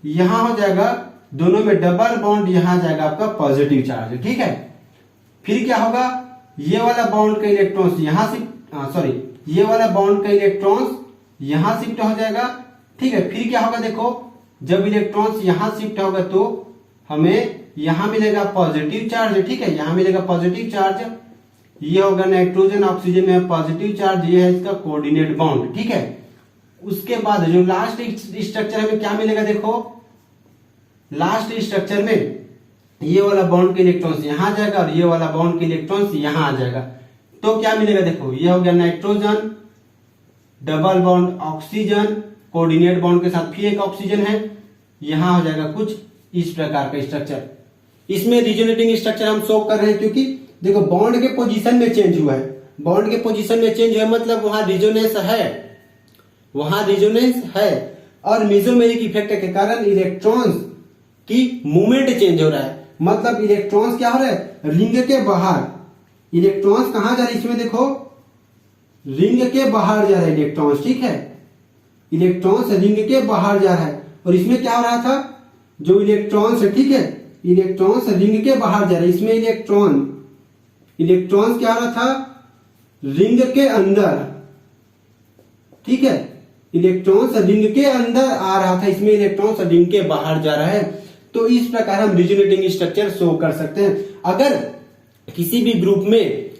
यहां हो जाएगा दोनों में डबल बॉन्ड, यहां जाएगा आपका पॉजिटिव चार्ज। ठीक है, फिर क्या होगा, ये वाला बॉन्ड का इलेक्ट्रॉन्स यहां शिफ्ट ये वाला बॉन्ड का इलेक्ट्रॉन्स यहां शिफ्ट हो जाएगा। ठीक है, फिर क्या होगा देखो, जब इलेक्ट्रॉन्स यहां शिफ्ट होगा तो हमें यहां मिलेगा पॉजिटिव चार्ज। ठीक है, यहां मिलेगा पॉजिटिव चार्ज, ये होगा नाइट्रोजन ऑक्सीजन में पॉजिटिव चार्ज, ये है इसका कोऑर्डिनेट बॉन्ड। ठीक है, उसके बाद जो लास्ट स्ट्रक्चर हमें क्या मिलेगा देखो, लास्ट स्ट्रक्चर में ये वाला बॉन्ड के इलेक्ट्रॉन्स यहां जाएगा और ये वाला बॉन्ड के इलेक्ट्रॉन्स यहां आ जाएगा, तो क्या मिलेगा देखो, ये हो गया nitrogen double bond oxygen, coordinate bond के साथ फिर एक ऑक्सीजन है, यहां हो जाएगा कुछ इस प्रकार का स्ट्रक्चर। इसमें रिजोनेटिंग स्ट्रक्चर हम शो कर रहे हैं क्योंकि देखो बॉन्ड के पोजीशन में चेंज हुआ है, बॉन्ड के पोजीशन में चेंज हुआ मतलब वहां रिजोनेंस है, वहां रिजोनेंस है। और मेसोमेरिक इफेक्ट के कारण इलेक्ट्रॉन्स की मूवमेंट चेंज हो रहा है, मतलब इलेक्ट्रॉन्स क्या हो रहा है, रिंग के बाहर। इलेक्ट्रॉन्स कहां जा रहे हैं, इसमें देखो रिंग के बाहर जा रहे हैं इलेक्ट्रॉन्स, ठीक है, इलेक्ट्रॉन्स रिंग के बाहर जा रहा है। और इसमें क्या हो रहा था, जो इलेक्ट्रॉन्स है, ठीक है, इलेक्ट्रॉन्स रिंग के बाहर जा रहे हैं। इसमें इलेक्ट्रॉन्स क्या हो रहा था, रिंग के अंदर, ठीक है, इलेक्ट्रॉन्स रिंग के अंदर आ रहा था, इसमें इलेक्ट्रॉन्स रिंग के बाहर जा रहा है। तो इस प्रकार हम रिजोनेटिंग स्ट्रक्चर शो कर सकते हैं। अगर किसी भी ग्रुप में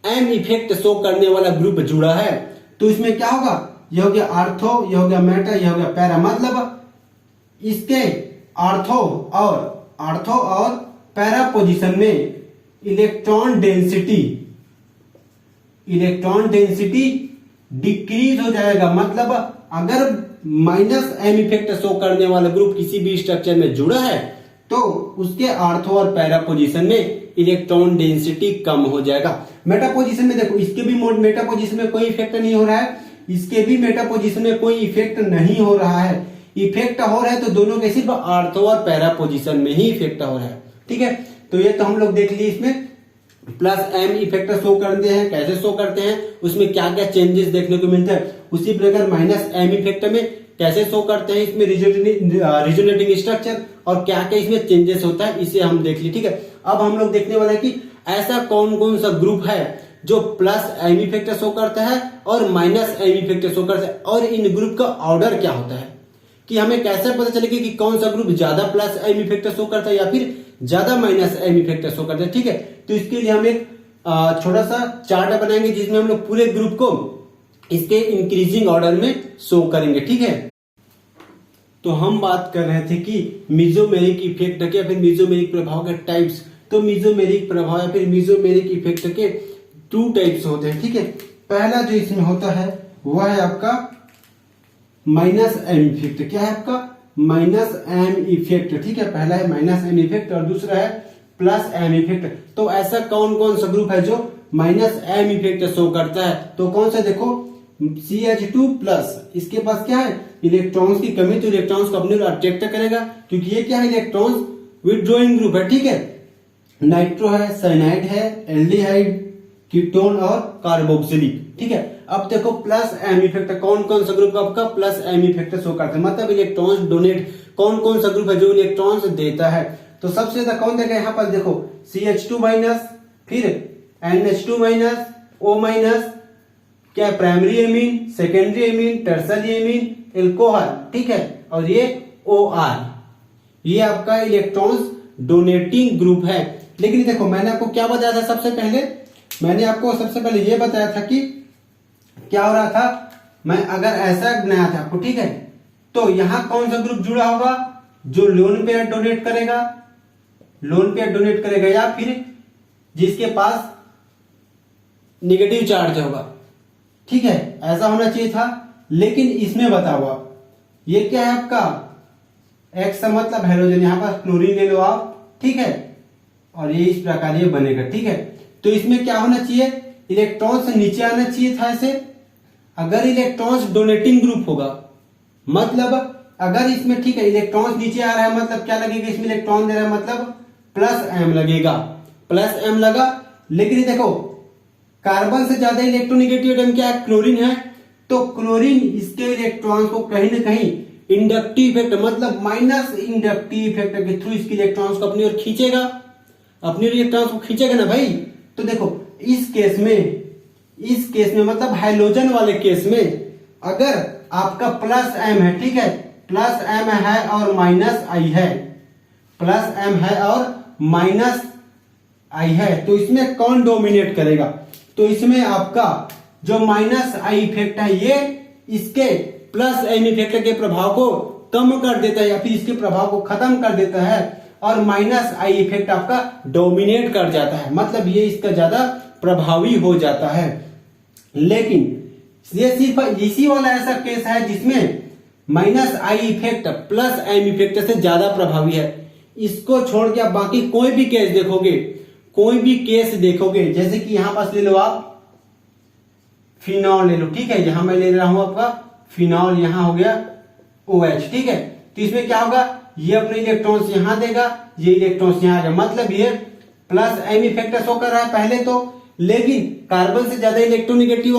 -m इफेक्ट शो करने वाला ग्रुप जुड़ा है तो इसमें क्या होगा, यह हो गया आर्थो, यह हो गया मेटा, यह हो गया पैरा, मतलब इसके आर्थो और पैरा पोजीशन में इलेक्ट्रॉन डेंसिटी डिक्रीज हो जाएगा। मतलब अगर -m इफेक्ट शो करने वाला ग्रुप किसी भी स्ट्रक्चर में जुड़ा है तो उसके आर्थो और पैरा पोजीशन में इलेक्ट्रॉन डेंसिटी कम हो जाएगा। मेटा पोजीशन में देखो, इसके भी मेटा पोजीशन में कोई इफेक्ट नहीं हो रहा है, इसके भी मेटा पोजीशन में कोई इफेक्ट नहीं हो रहा है। इफेक्ट हो रहा है तो दोनों के सिर्फ आर्थो और पैरा पोजीशन में ही इफेक्ट हो रहा है, ठीक है। तो ये तो हम लोग देख लिए, इसमें +m इफेक्ट शो करते हैं, कैसे शो करते हैं, उसमें क्या क्या चेंजेस देखने को मिलते हैं। उसी प्रकार -m इफेक्ट में कैसे शो करते हैं, इसमें रिजोनेटिंग स्ट्रक्चर और क्या क्या इसमें चेंजेस होता है, इसे हम देख लिए, ठीक है। अब हम लोग देखने वाले हैं कि ऐसा कौन कौन सा ग्रुप है जो +m इफेक्ट शो करता है और -m इफेक्ट शो करता है, और इन ग्रुप का ऑर्डर क्या होता है, कि हमें कैसे पता चलेगा कि कौन सा ग्रुप ज्यादा +m इफेक्ट शो करता है या फिर ज्यादा -m इफेक्ट शो करता है, ठीक है। तो इसके लिए हम एक छोटा सा चार्ट बनाएंगे जिसमें हम लोग पूरे ग्रुप को इसके इंक्रीजिंग ऑर्डर में शो करेंगे, ठीक है। तो हम बात कर रहे थे कि मेसोमेरिक इफेक्ट के या फिर मेसोमेरिक प्रभाव के टाइप्स। तो मेसोमेरिक प्रभाव या फिर मेसोमेरिक इफेक्ट के 2 टाइप्स होते हैं, ठीक है। पहला जो इसमें होता है वह है आपका -m इफेक्ट। क्या है आपका, -m इफेक्ट, ठीक है। पहला है -m इफेक्ट और दूसरा है +m इफेक्ट। तो ऐसा कौन कौन सा ग्रुप है जो -m इफेक्ट शो करता है, तो कौन सा, देखो CH2+, इसके पास क्या है, इलेक्ट्रॉन्स की कमी, तो इलेक्ट्रॉन्स को अपनी ओर अट्रैक्ट करेगा क्योंकि ये क्या है, इलेक्ट्रॉन्स विथड्रॉइंग ग्रुप है, ठीक है। नाइट्रो है, साइनाइड है, एल्डिहाइड, कीटोन और कार्बोक्सिलिक, ठीक है। अब देखो +m इफेक्ट, कौन कौन सा ग्रुप आपका +m इफेक्ट शो करता है, मतलब इलेक्ट्रॉन्स डोनेट, कौन कौन सा ग्रुप है जो इलेक्ट्रॉन्स देता है। तो सबसे ज्यादा कौन देगा, यहाँ पर देखो CH2-, फिर NH2-, O-, क्या primary amine, secondary amine, tertiary amine, alcohol, ठीक है, और ये OR, ये आपका इलेक्ट्रॉन्स डोनेटिंग ग्रुप है। लेकिन देखो मैंने आपको क्या बताया था, सबसे पहले ये बताया था कि क्या हो रहा था, मैं अगर ऐसा बनाया था आपको, ठीक है, तो यहां कौन सा ग्रुप जुड़ा होगा, जो लोन पेयर डोनेट करेगा या फिर जिसके पास नेगेटिव चार्ज होगा, ठीक है, ऐसा होना चाहिए था। लेकिन इसमें बताओ आप, ये क्या है आपका X का मतलब हेलोजन, यहां पर क्लोरीन ले लो आप, ठीक है, और ये इस प्रकार ये बनेगा, ठीक है। तो इसमें क्या होना चाहिए, इलेक्ट्रॉन्स नीचे आना चाहिए था ऐसे। अगर इलेक्ट्रॉन्स डोनेटिंग ग्रुप होगा, मतलब अगर इसमें, ठीक है, इलेक्ट्रॉन्स नीचे आ रहा है मतलब क्या लगेगा, इसमें इलेक्ट्रॉन दे रहा है मतलब +m लगेगा, +m लगा। लेकिन देखो कार्बन से ज्यादा इलेक्ट्रोनेगेटिव एटम क्या है, क्लोरीन है, तो क्लोरीन इसके इलेक्ट्रॉन्स को कहीं ना कहीं इंडक्टिव इफेक्ट, मतलब माइनस इंडक्टिव इफेक्ट के थ्रू इसके इलेक्ट्रॉन्स को अपनी ओर खींचेगा, अपने इलेक्ट्रॉन्स को खींचेगा ना भाई। तो देखो इस केस में मतलब हाइड्रोजन वाले केस में अगर आपका +m है, ठीक है, +m है और -i है, +m है और -i है, तो इसमें कौन डोमिनेट करेगा, तो इसमें आपका जो -i इफेक्ट है ये इसके +m इफेक्ट के प्रभाव को कम कर देता है या फिर इसके प्रभाव को खत्म कर देता है, और -i इफेक्ट आपका डोमिनेट कर जाता है, मतलब ये इसका ज्यादा प्रभावी हो जाता है। लेकिन ये सिर्फ इसी वाला ऐसा केस है जिसमें minus I effect plus M effect से ज्यादा प्रभावी है। इसको छोड़ के आप बाकी कोई भी केस देखोगे, जैसे कि यहां पास ले लो आप फिनॉल ले लो, ठीक है, यहां मैं ले रहा हूं आपका फिनॉल, यहां हो गया OH, ठीक है। तो इसमें क्या होगा, ये अपने इलेक्ट्रॉन्स यहां देगा, ये इलेक्ट्रॉन्स यहां आ जाए, मतलब ये प्लस एम इफेक्ट शो कर रहा है पहले तो, लेकिन कार्बन से ज्यादा इलेक्ट्रोनेगेटिव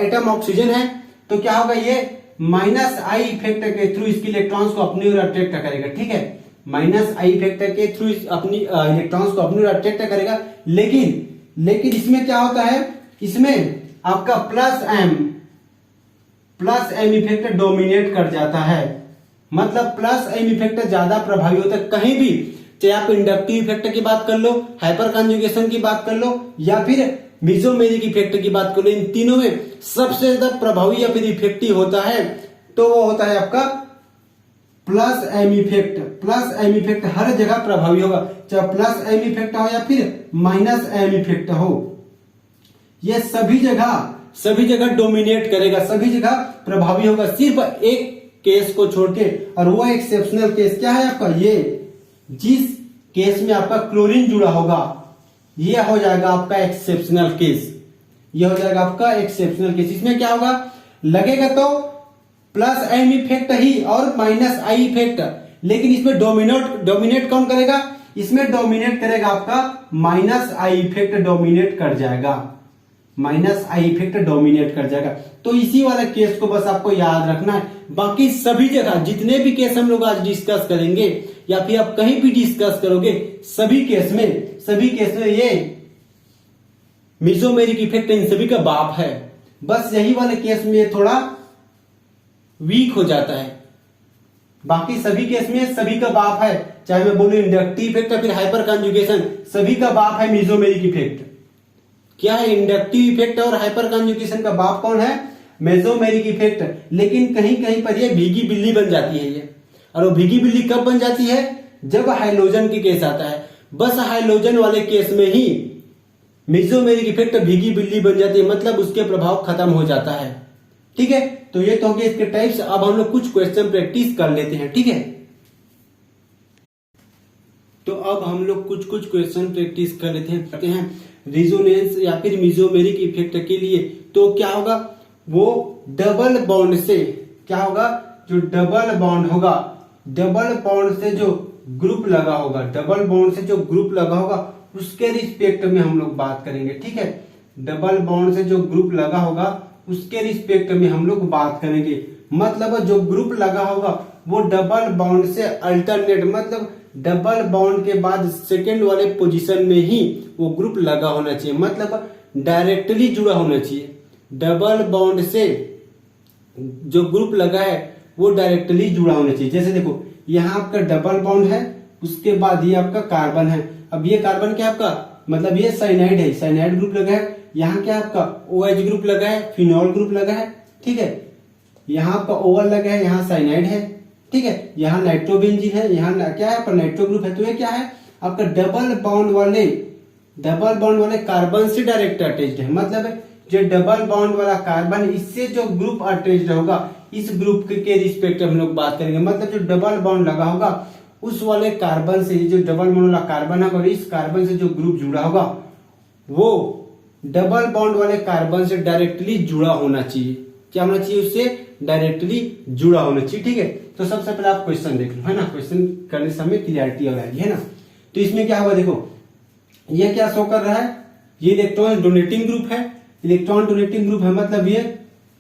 एटम ऑक्सीजन है, तो क्या होगा, ये माइनस आई इफेक्ट के थ्रू इसके इलेक्ट्रॉन्स को अपनी ओर अट्रैक्ट करेगा, ठीक है, माइनस आई इफेक्ट के थ्रू अपनी इलेक्ट्रॉन्स को अपनी ओर अट्रैक्ट करेगा। लेकिन इसमें क्या होता है, इसमें आपका प्लस एम इफेक्ट डोमिनेट कर जाता है, मतलब प्लस एम इफेक्ट ज्यादा प्रभावी होता है कहीं भी, चाहे आप इंडक्टिव इफेक्ट की बात कर लो, हाइपर कंजुगेशन की बात कर लो, या फिर मेसोमेरिक इफेक्ट की बात कर लो, इन तीनों में सबसे ज्यादा प्रभावी या फिर इफेक्टिव होता है तो वो होता है आपका plus M effect. Plus M effect हर जगह प्रभावी होगा, चाहे प्लस एम इफेक्ट हो या फिर माइनस एम इफेक्ट हो, ये सभी जगह डोमिनेट करेगा, सभी जगह प्रभावी होगा, सिर्फ एक केस को छोड़ के, और वो एक्सेप्शनल केस क्या है आपका, ये जिस केस में आपका क्लोरीन जुड़ा होगा, ये हो जाएगा आपका एक्सेप्शनल केस, ये हो जाएगा आपका एक्सेप्शनल केस। इसमें क्या होगा, लगेगा तो प्लस एम इफेक्ट ही और माइनस आई इफेक्ट, लेकिन इसमें डोमिनेट कौन करेगा, इसमें डोमिनेट करेगा आपका माइनस आई इफेक्ट डोमिनेट कर जाएगा, माइनस आई इफेक्ट डोमिनेट कर जाएगा। तो इसी वाला केस को बस आपको याद रखना है, बाकी सभी जगह जितने भी केस हम लोग आज डिस्कस करेंगे या फिर आप कहीं भी डिस्कस करोगे, सभी केस में ये मेसोमेरिक इफेक्ट इन सभी का बाप है, बस यही वाले केस में थोड़ा वीक हो जाता है, बाकी सभी केस में सभी का बाप है, चाहे मैं बोलूं इंडक्टिव इफेक्ट या फिर हाइपर कंजुगेशन, सभी का बाप है मेसोमेरिक इफेक्ट। क्या है, इंडक्टिव इफेक्ट और हाइपर कंजुगेशन का बाप कौन है, मेसोमेरिक इफेक्ट। लेकिन कहीं कहीं पर ये भीगी बिल्ली बन जाती है ये, और वो भीगी बिल्ली कब बन जाती है, जब हाइड्रोजन की केस आता है, बस हाइड्रोजन वाले केस में ही मेसोमेरिक इफेक्ट भीगी बिल्ली बन जाती है, मतलब उसके प्रभाव खत्म हो जाता है, ठीक है। तो ये तो हो गए इसके टाइप्स। अब हम लोग कुछ क्वेश्चन प्रैक्टिस कर लेते हैं, ठीक है। तो अब हम लोग कुछ क्वेश्चन प्रैक्टिस कर लेते हैं रिजोनेंस या फिर मेसोमेरिक इफेक्ट के लिए। तो क्या होगा, वो डबल बॉन्ड से क्या होगा, जो डबल बॉन्ड होगा, डबल बॉन्ड से जो ग्रुप लगा होगा, डबल बॉन्ड से जो ग्रुप लगा होगा उसके रिस्पेक्ट में हम लोग बात करेंगे, ठीक है। डबल बॉन्ड से जो ग्रुप लगा होगा उसके रिस्पेक्ट में हम लोग बात करेंगे, मतलब जो ग्रुप लगा होगा वो डबल बॉन्ड से अल्टरनेट, मतलब डबल बॉन्ड के बाद सेकेंड वाले पोजीशन में ही वो ग्रुप लगा होना चाहिए, मतलब डायरेक्टली जुड़ा होना चाहिए। डबल बॉन्ड से जो ग्रुप लगा है वो डायरेक्टली जुड़ा होना चाहिए। जैसे देखो, यहाँ आपका डबल बॉन्ड है, उसके बाद ये आपका कार्बन है, अब ये कार्बन क्या आपका, मतलब ये साइनाइड है, साइनाइड ग्रुप लगा है, यहाँ क्या आपका OH ग्रुप लगा है, फिनॉल ग्रुप लगा है, ठीक है, यहाँ आपका OL लगा है, यहाँ साइनाइड है, ठीक है, यहाँ नाइट्रोबेंजीन है, यहाँ क्या है आपका नाइट्रो ग्रुप है। तो ये क्या है आपका डबल बॉन्ड वाले कार्बन से डायरेक्ट अटैच्ड है, मतलब जो डबल बॉन्ड वाला कार्बन, इससे जो ग्रुप अटैच्ड होगा, इस ग्रुप के रिस्पेक्ट हम लोग बात करेंगे, मतलब जो डबल बॉन्ड लगा होगा उस वाले कार्बन से, जो डबल बॉन्ड वाला कार्बन है और इस कार्बन से जो ग्रुप जुड़ा होगा वो डबल बॉन्ड वाले कार्बन से डायरेक्टली जुड़ा होना चाहिए। क्या होना चाहिए, उससे डायरेक्टली जुड़ा होना चाहिए, ठीक है। तो सबसे पहले आप क्वेश्चन देख लो, है ना, क्वेश्चन करने समय क्लियरिटी आ जाएगी, है ना। तो इसमें क्या हुआ, देखो ये क्या शो कर रहा है, ये इलेक्ट्रॉन डोनेटिंग ग्रुप है, इलेक्ट्रॉन डोनेटिंग ग्रुप है, मतलब ये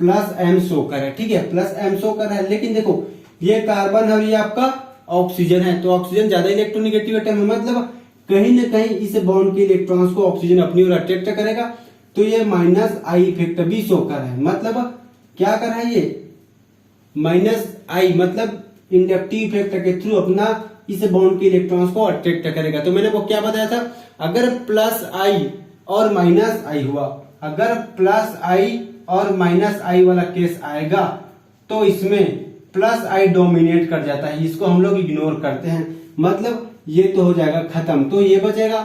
प्लस एम शो कर रहा है, ठीक है, प्लस एम शो कर रहा है। लेकिन देखो ये कार्बन है और ये आपका ऑक्सीजन है, तो ऑक्सीजन ज्यादा इलेक्ट्रोनेगेटिव एटम है, मतलब कहीं ना कहीं इस बॉन्ड के इलेक्ट्रॉन्स को ऑक्सीजन अपनी ओर अट्रैक्ट करेगा, तो ये माइनस आई इफेक्ट भी शो कर रहा है। मतलब क्या कर रहा है, ये माइनस आई मतलब इंडक्टिव इफेक्ट के थ्रू अपना इस बॉन्ड के इलेक्ट्रॉन्स को अट्रैक्ट करेगा। तो मैंने वो क्या बताया था, अगर प्लस आई और माइनस आई हुआ, अगर प्लस आई और माइनस आई वाला केस आएगा तो इसमें प्लस आई डोमिनेट कर जाता है, इसको हम लोग इग्नोर करते हैं, मतलब ये तो हो जाएगा खत्म। तो ये बचेगा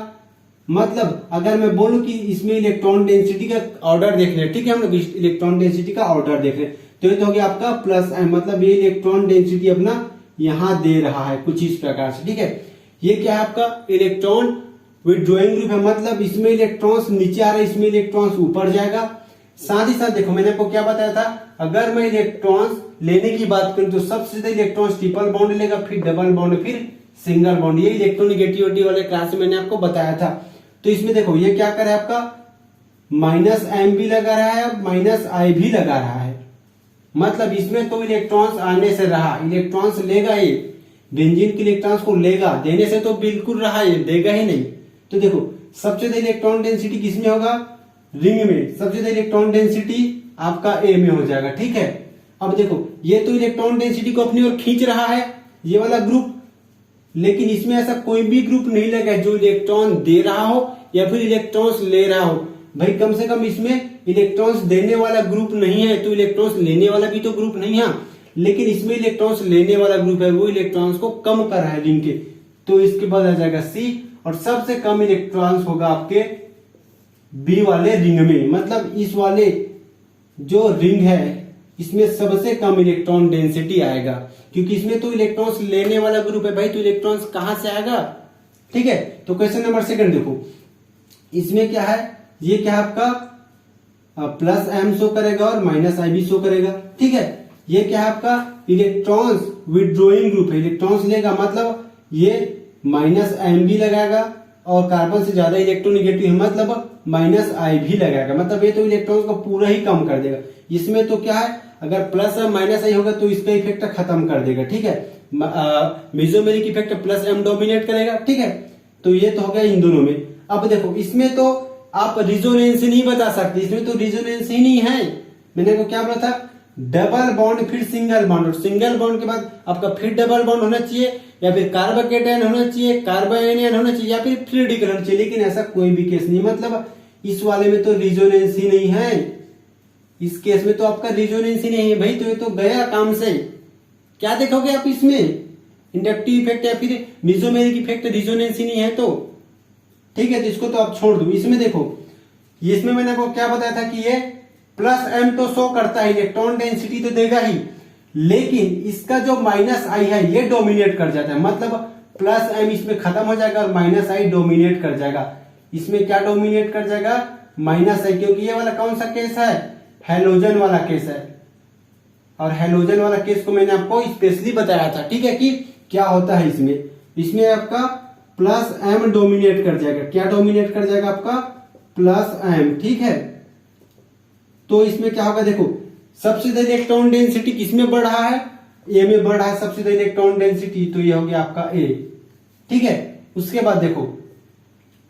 मतलब अगर मैं बोलूं कि इसमें इलेक्ट्रॉन डेंसिटी का ऑर्डर देख रहे हैं, ठीक है, हम लोग इलेक्ट्रॉन डेंसिटी का ऑर्डर देख रहे हैं, तो ये तो हो गया आपका प्लस एम, मतलब ये इलेक्ट्रॉन डेंसिटी अपना यहां दे रहा है कुछ इस प्रकार से, ठीक है। ये क्या है आपका इलेक्ट्रॉन विथड्रॉइंग ग्रुप है, मतलब इसमें इलेक्ट्रॉन्स नीचे आ रहे हैं, इसमें इलेक्ट्रॉन्स ऊपर जाएगा। साथ ही साथ देखो मैंने आपको क्या बताया था, अगर मैं इलेक्ट्रॉन्स लेने की बात करूं तो सबसे ज्यादा इलेक्ट्रॉन्स ट्रिपल बॉन्ड लेगा, फिर डबल बॉन्ड, फिर सिंगल बॉन्ड। ये इलेक्ट्रोनेगेटिविटी वाले क्लास में मैंने आपको बताया था। तो इसमें देखो ये क्या करे आपका माइनस एम भी लगा रहा है, माइनस आई भी लगा रहा है, मतलब इसमें तो इलेक्ट्रॉन्स आने से रहा, इलेक्ट्रॉन्स लेगा, ये बेंजीन के इलेक्ट्रॉन्स को लेगा, देने से तो बिल्कुल रहा, ये देगा ही नहीं। तो देखो सबसे ज्यादा इलेक्ट्रॉन डेंसिटी किसमें होगा, रिंग में। सबसे ज्यादा इलेक्ट्रॉन डेंसिटी आपका ए में हो जाएगा, ठीक है। अब देखो ये तो इलेक्ट्रॉन डेंसिटी को अपनी ओर खींच रहा है ये वाला ग्रुप, लेकिन इसमें ऐसा कोई भी ग्रुप नहीं लगा जो इलेक्ट्रॉन दे रहा हो या फिर इलेक्ट्रॉन्स ले रहा हो। भाई कम से कम इसमें इलेक्ट्रॉन्स देने वाला ग्रुप नहीं है, तो इलेक्ट्रॉन्स लेने वाला भी तो ग्रुप नहीं है, लेकिन इसमें इलेक्ट्रॉन्स लेने वाला ग्रुप है, वो इलेक्ट्रॉन्स को कम कर रहा है रिंग के, तो इसके बाद आ जाएगा सी। और सबसे कम इलेक्ट्रॉन्स होगा आपके बी वाले रिंग में, मतलब इस वाले जो रिंग है इसमें सबसे कम इलेक्ट्रॉन डेंसिटी आएगा, क्योंकि इसमें तो इलेक्ट्रॉन्स लेने वाला ग्रुप है भाई, तो इलेक्ट्रॉन्स कहां से आएगा, ठीक है। तो क्वेश्चन नंबर सेकंड देखो, इसमें क्या है, ये क्या है आपका प्लस एम शो करेगा और माइनस आई भी शो करेगा, ठीक है। ये क्या है आपका इलेक्ट्रॉन्स विथड्रॉइंग ग्रुप है, इलेक्ट्रॉन्स लेगा, मतलब ये माइनस एम भी लगाएगा और कार्बन से ज्यादा इलेक्ट्रोनेगेटिव है, मतलब माइनस आई भी लगाएगा, मतलब ये तो इलेक्ट्रॉन्स को पूरा ही कम कर देगा। इसमें तो क्या है, अगर प्लस एम माइनस आई होगा तो इसका इफेक्ट खत्म कर देगा, ठीक है। Mesomeric effect plus M dominate करेगा, ठीक है। तो ये तो हो गया इन दोनों में। अब देखो इसमें तो आप रिजोनेंस नहीं बता सकते, इसमें तो रिजोनेंस ही नहीं है। मैंने को क्या बोला था, डबल बॉन्ड फिर सिंगल बॉन्ड, और सिंगल बॉन्ड के बाद आपका फिर डबल बॉन्ड होना चाहिए, या फिर कार्बोकेटायन होना चाहिए, कार्बोएनियन होना चाहिए, या फिर फ्री रेडिकल होना चाहिए, लेकिन ऐसा कोई भी केस नहीं, मतलब इस वाले में तो रिजोनेंस ही नहीं है, इस केस में तो आपका रिजोनेंस ही नहीं है भाई, तो ये तो गया काम से। क्या देखोगे आप इसमें, इंडक्टिव इफेक्ट या फिर मेसोमेरिक इफेक्ट, रिजोनेंस ही नहीं है तो, ठीक है। तो इसको तो आप छोड़ दो। इसमें देखो इसमें मैंने आपको क्या बताया था कि ये प्लस एम तो शो करता है, इलेक्ट्रॉन डेंसिटी तो देगा ही, लेकिन इसका जो माइनस आई है ये डोमिनेट कर जाता है, मतलब प्लस एम इसमें खत्म हो जाएगा और माइनस आई डोमिनेट कर जाएगा। इसमें क्या डोमिनेट कर जाएगा, माइनस आई, क्योंकि ये वाला कौन सा केस है, हैलोजन वाला केस है, और हैलोजन वाला केस को मैंने आपको स्पेशली बताया था, ठीक है, कि क्या होता है इसमें। इसमें आपका प्लस एम डोमिनेट कर जाएगा, क्या डोमिनेट कर जाएगा आपका प्लस एम, ठीक है। तो इसमें क्या होगा, देखो सबसे ज्यादा इलेक्ट्रॉन डेंसिटी किसमें बढ़ रहा है, ए में बढ़ रहा है सबसे ज्यादा इलेक्ट्रॉन डेंसिटी, तो ये हो गया आपका ए, ठीक है। उसके बाद देखो,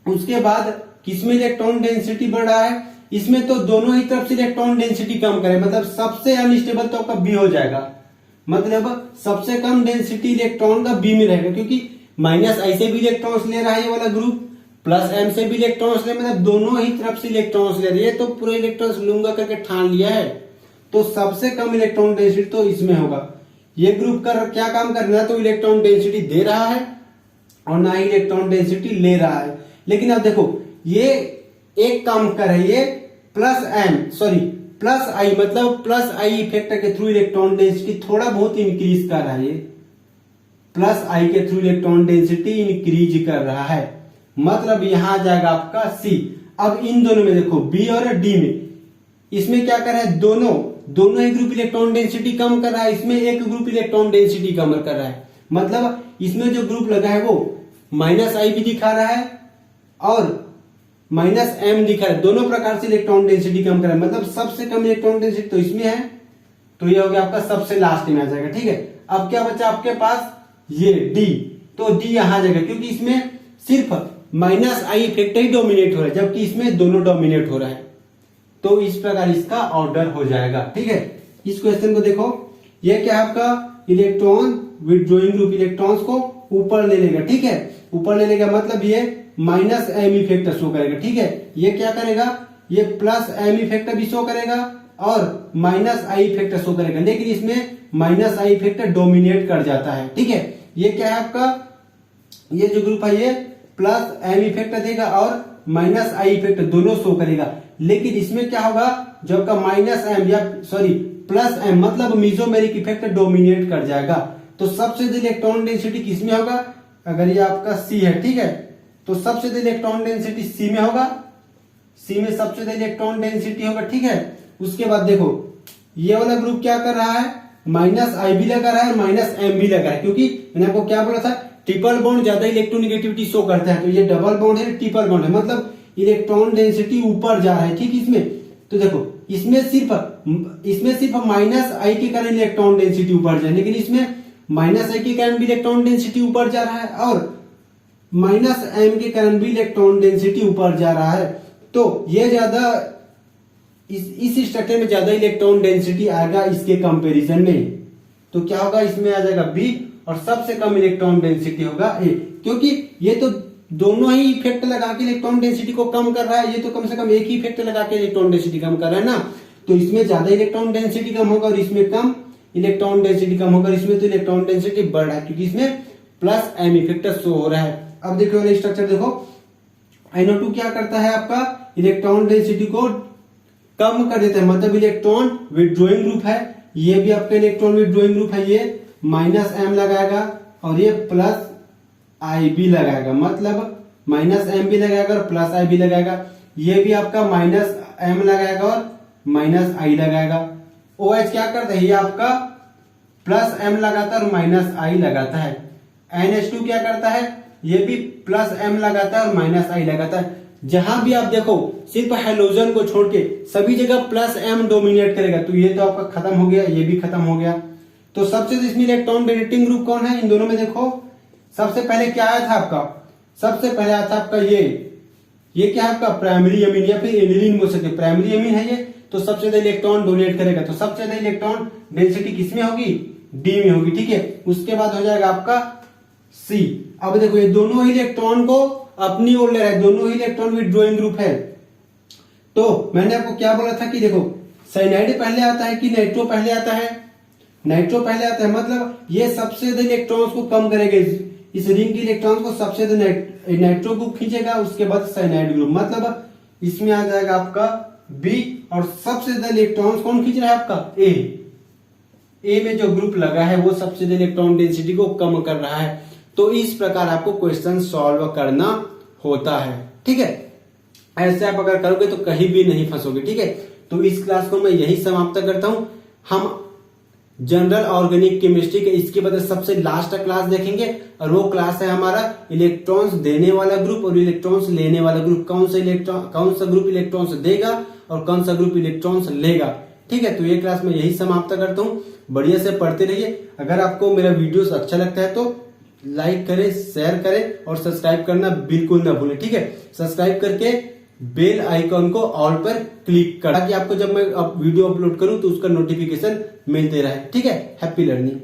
उसके बाद किसमें इलेक्ट्रॉन डेंसिटी बढ़ रहा है, इसमें तो दोनों ही तरफ से इलेक्ट्रॉन डेंसिटी कम करे, मतलब सबसे अनस्टेबल तो आपका बी हो जाएगा, मतलब सबसे कम डेंसिटी इलेक्ट्रॉन का बी में रहेगा, क्योंकि माइनस आई से भी इलेक्ट्रॉन्स ले रहा है ये वाला ग्रुप, प्लस एम से भी इलेक्ट्रॉन्स ले, मतलब दोनों ही तरफ से इलेक्ट्रॉन्स ले रही है, तो पूरे इलेक्ट्रॉन्स लूंगा करके ठान लिया है, तो सबसे कम इलेक्ट्रॉन डेंसिटी तो इसमें होगा। ये ग्रुप कर क्या काम कर रहा है, तो इलेक्ट्रॉन डेंसिटी दे रहा है और ना ही इलेक्ट्रॉन डेंसिटी ले रहा है। लेकिन अब देखो ये एक काम कर रहा है, ये प्लस आई, मतलब प्लस आई इफेक्ट के थ्रू इलेक्ट्रॉन डेंसिटी थोड़ा बहुत इंक्रीज कर रहा है, ये प्लस आई के थ्रू इलेक्ट्रॉन डेंसिटी इंक्रीज कर रहा है, मतलब यहां आ जाएगा आपका सी। अब इन दोनों में देखो बी और डी में, इसमें क्या कर रहा है, दोनों ही ग्रुप इलेक्ट्रॉन डेंसिटी कम कर रहा है, इसमें एक ग्रुप इलेक्ट्रॉन डेंसिटी कम कर रहा है, मतलब इसमें जो ग्रुप लगा है वो माइनस आई भी दिखा रहा है और माइनस एम दिखा रहा है, दोनों प्रकार से इलेक्ट्रॉन डेंसिटी कम कर रहा है, मतलब सबसे कम इलेक्ट्रॉन डेंसिटी तो इसमें है, तो ये हो गया आपका सबसे लास्ट में आ जाएगा, ठीक है। अब क्या बचा आपके पास, ये डी, तो डी यहां आ जाएगा, क्योंकि इसमें सिर्फ minus I effect he dominate हो रहा है, जबकि इसमें दोनों डोमिनेट हो रहा है, तो इस प्रकार इसका ऑर्डर हो जाएगा, ठीक है। इस क्वेश्चन को देखो, ये क्या है आपका इलेक्ट्रॉन विथड्रॉइंग ग्रुप, इलेक्ट्रॉन्स को ऊपर ले लेगा, ठीक है, ऊपर ले लेगा, मतलब ये माइनस एम इफेक्ट शो करेगा, ठीक है। ये क्या करेगा, ये प्लस एम इफेक्ट भी शो करेगा और माइनस आई इफेक्ट शो करेगा, लेकिन इसमें माइनस आई इफेक्ट डोमिनेट कर जाता है, ठीक है। ये क्या है आपका, ये जो ग्रुप है ये प्लस एम इफेक्ट देगा और माइनस आई इफेक्ट दोनों शो करेगा। लेकिन इसमें क्या होगा, जो आपका माइनस एम या सॉरी प्लस एम मतलब मेसोमेरिक इफेक्ट डोमिनेट कर जाएगा। तो सबसे ज्यादा इलेक्ट्रॉन डेंसिटी किसमें होगा, अगर ये आपका सी है, ठीक है, तो सबसे ज्यादा इलेक्ट्रॉन डेंसिटी सी में होगा, सी में सबसे ज्यादा इलेक्ट्रॉन डेंसिटी होगा, ठीक है। उसके बाद देखो ये वाला ग्रुप क्या कर रहा है, माइनस आई भी लगा रहा है, माइनस एम भी लगा है, क्योंकि मैंने आपको क्या बोला था, ट्रिपल बॉन्ड ज्यादा इलेक्ट्रोनेगेटिविटी शो करता है। तो ये डबल बॉन्ड है, ट्रिपल बॉन्ड है, मतलब इलेक्ट्रॉन डेंसिटी ऊपर जा रहा है, ठीक। इसमें तो देखो इसमें सिर्फ माइनस आई के कारण इलेक्ट्रॉन डेंसिटी ऊपर जाए, लेकिन इसमें माइनस आई के कारण भी इलेक्ट्रॉन डेंसिटी ऊपर जा रहा है और माइनस एम के कारण भी इलेक्ट्रॉन डेंसिटी ऊपर जा रहा है। तो ये ज्यादा इस स्ट्रक्चर में ज्यादा इलेक्ट्रॉन डेंसिटी आएगा इसके कंपैरिजन में। तो क्या होगा, इसमें आ जाएगा बी और सबसे कम इलेक्ट्रॉन डेंसिटी होगा ए, क्योंकि ये तो दोनों ही इफेक्ट लगा के इलेक्ट्रॉन डेंसिटी को कम कर रहा है, ये तो कम से कम एक ही इफेक्ट लगा के इलेक्ट्रॉन डेंसिटी कम कर रहा है ना। तो इसमें ज्यादा इलेक्ट्रॉन डेंसिटी कम होगा और इसमें कम इलेक्ट्रॉन डेंसिटी कम होगा, इसमें तो इलेक्ट्रॉन डेंसिटी बढ़ रहा है क्योंकि इसमें प्लस एम इफेक्ट शो हो रहा है। अब देखो वाला स्ट्रक्चर देखो, NO2 क्या करता है, आपका इलेक्ट्रॉन डेंसिटी को कम कर देता है, मतलब इलेक्ट्रॉन विथड्रॉइंग ग्रुप है, ये भी आपका इलेक्ट्रॉन विथड्रॉइंग ग्रुप है, ये माइनस एम लगाएगा और ये प्लस आई भी लगाएगा, मतलब माइनस एम भी लगाएगा और प्लस आई भी लगाएगा। ये भी आपका माइनस एम लगाएगा और माइनस आई लगाएगा। OH क्या करता है, ये आपका प्लस एम लगाता है और माइनस आई लगाता है। NH2 क्या करता है, ये भी प्लस एम लगाता है और माइनस आई लगाता है। जहां भी आप देखो सिर्फ हेलोजन को छोड़ के सभी जगह प्लस एम डोमिनेट करेगा। तो ये तो आपका खत्म हो गया, ये भी खत्म हो गया। तो सबसे इसमें इलेक्ट्रॉन डोनेटिंग ग्रुप कौन है, इन दोनों में देखो सबसे पहले क्या आया था आपका, सबसे पहले आया था आपका ये क्या है आपका प्राइमरी अमीन या फिर एनिलीन बोल सकते, प्राइमरी अमीन है ये, तो सबसे ज्यादा इलेक्ट्रॉन डोनेट करेगा। तो सबसे ज्यादा इलेक्ट्रॉन डेंसिटी किसमें होगी, डी में होगी, ठीक है। उसके बाद हो जाएगा आपका सी। अब देखो ये दोनों इलेक्ट्रॉन को अपनी ओर ले रहा है, दोनों ही इलेक्ट्रॉन विथड्रॉइंग ग्रुप है। तो मैंने आपको क्या बोला था कि देखो साइनाइड पहले आता है कि नाइट्रो पहले आता है, नाइट्रो पहले आता है, मतलब ये सबसे ज्यादा इलेक्ट्रॉन्स को कम करेगा, इस रिंग के इलेक्ट्रॉन को सबसे ज्यादा नाइट्रो ग्रुप खींचेगा, उसके बाद साइनाइड ग्रुप, मतलब इसमें आ जाएगा आपका बी और सबसे ज्यादा इलेक्ट्रॉन्स कौन खींच रहा है आपका ए में जो ग्रुप लगा है वो सबसे ज्यादा इलेक्ट्रॉन डेंसिटी को कम कर रहा है। तो इस प्रकार आपको क्वेश्चन सॉल्व करना होता है, ठीक है। ऐसे आप अगर करोगे तो कहीं भी नहीं फंसोगे, ठीक है। तो इस क्लास को मैं यही समाप्त करता हूं। हम जनरल ऑर्गेनिक केमिस्ट्री के इसके बाद सबसे लास्ट क्लास देखेंगे और वो क्लास है हमारा इलेक्ट्रॉन्स देने वाला ग्रुप और इलेक्ट्रॉन्स लेने वाला ग्रुप। कौन सा ग्रुप इलेक्ट्रॉन्स देगा और कौन सा ग्रुप इलेक्ट्रॉन्स लेगा, ठीक है। तो ये क्लास में यही समाप्त करता हूँ। बढ़िया से पढ़ते रहिए। अगर आपको मेरा वीडियोस अच्छा लगता है तो लाइक करें, शेयर करें और सब्सक्राइब करना बिल्कुल ना भूलें, ठीक है। सब्सक्राइब करके बेल आइकॉन को ऑल पर क्लिक कर ताकि आपको जब मैं वीडियो अपलोड करूं तो उसका नोटिफिकेशन मिलते रहे, ठीक है। Happy learning.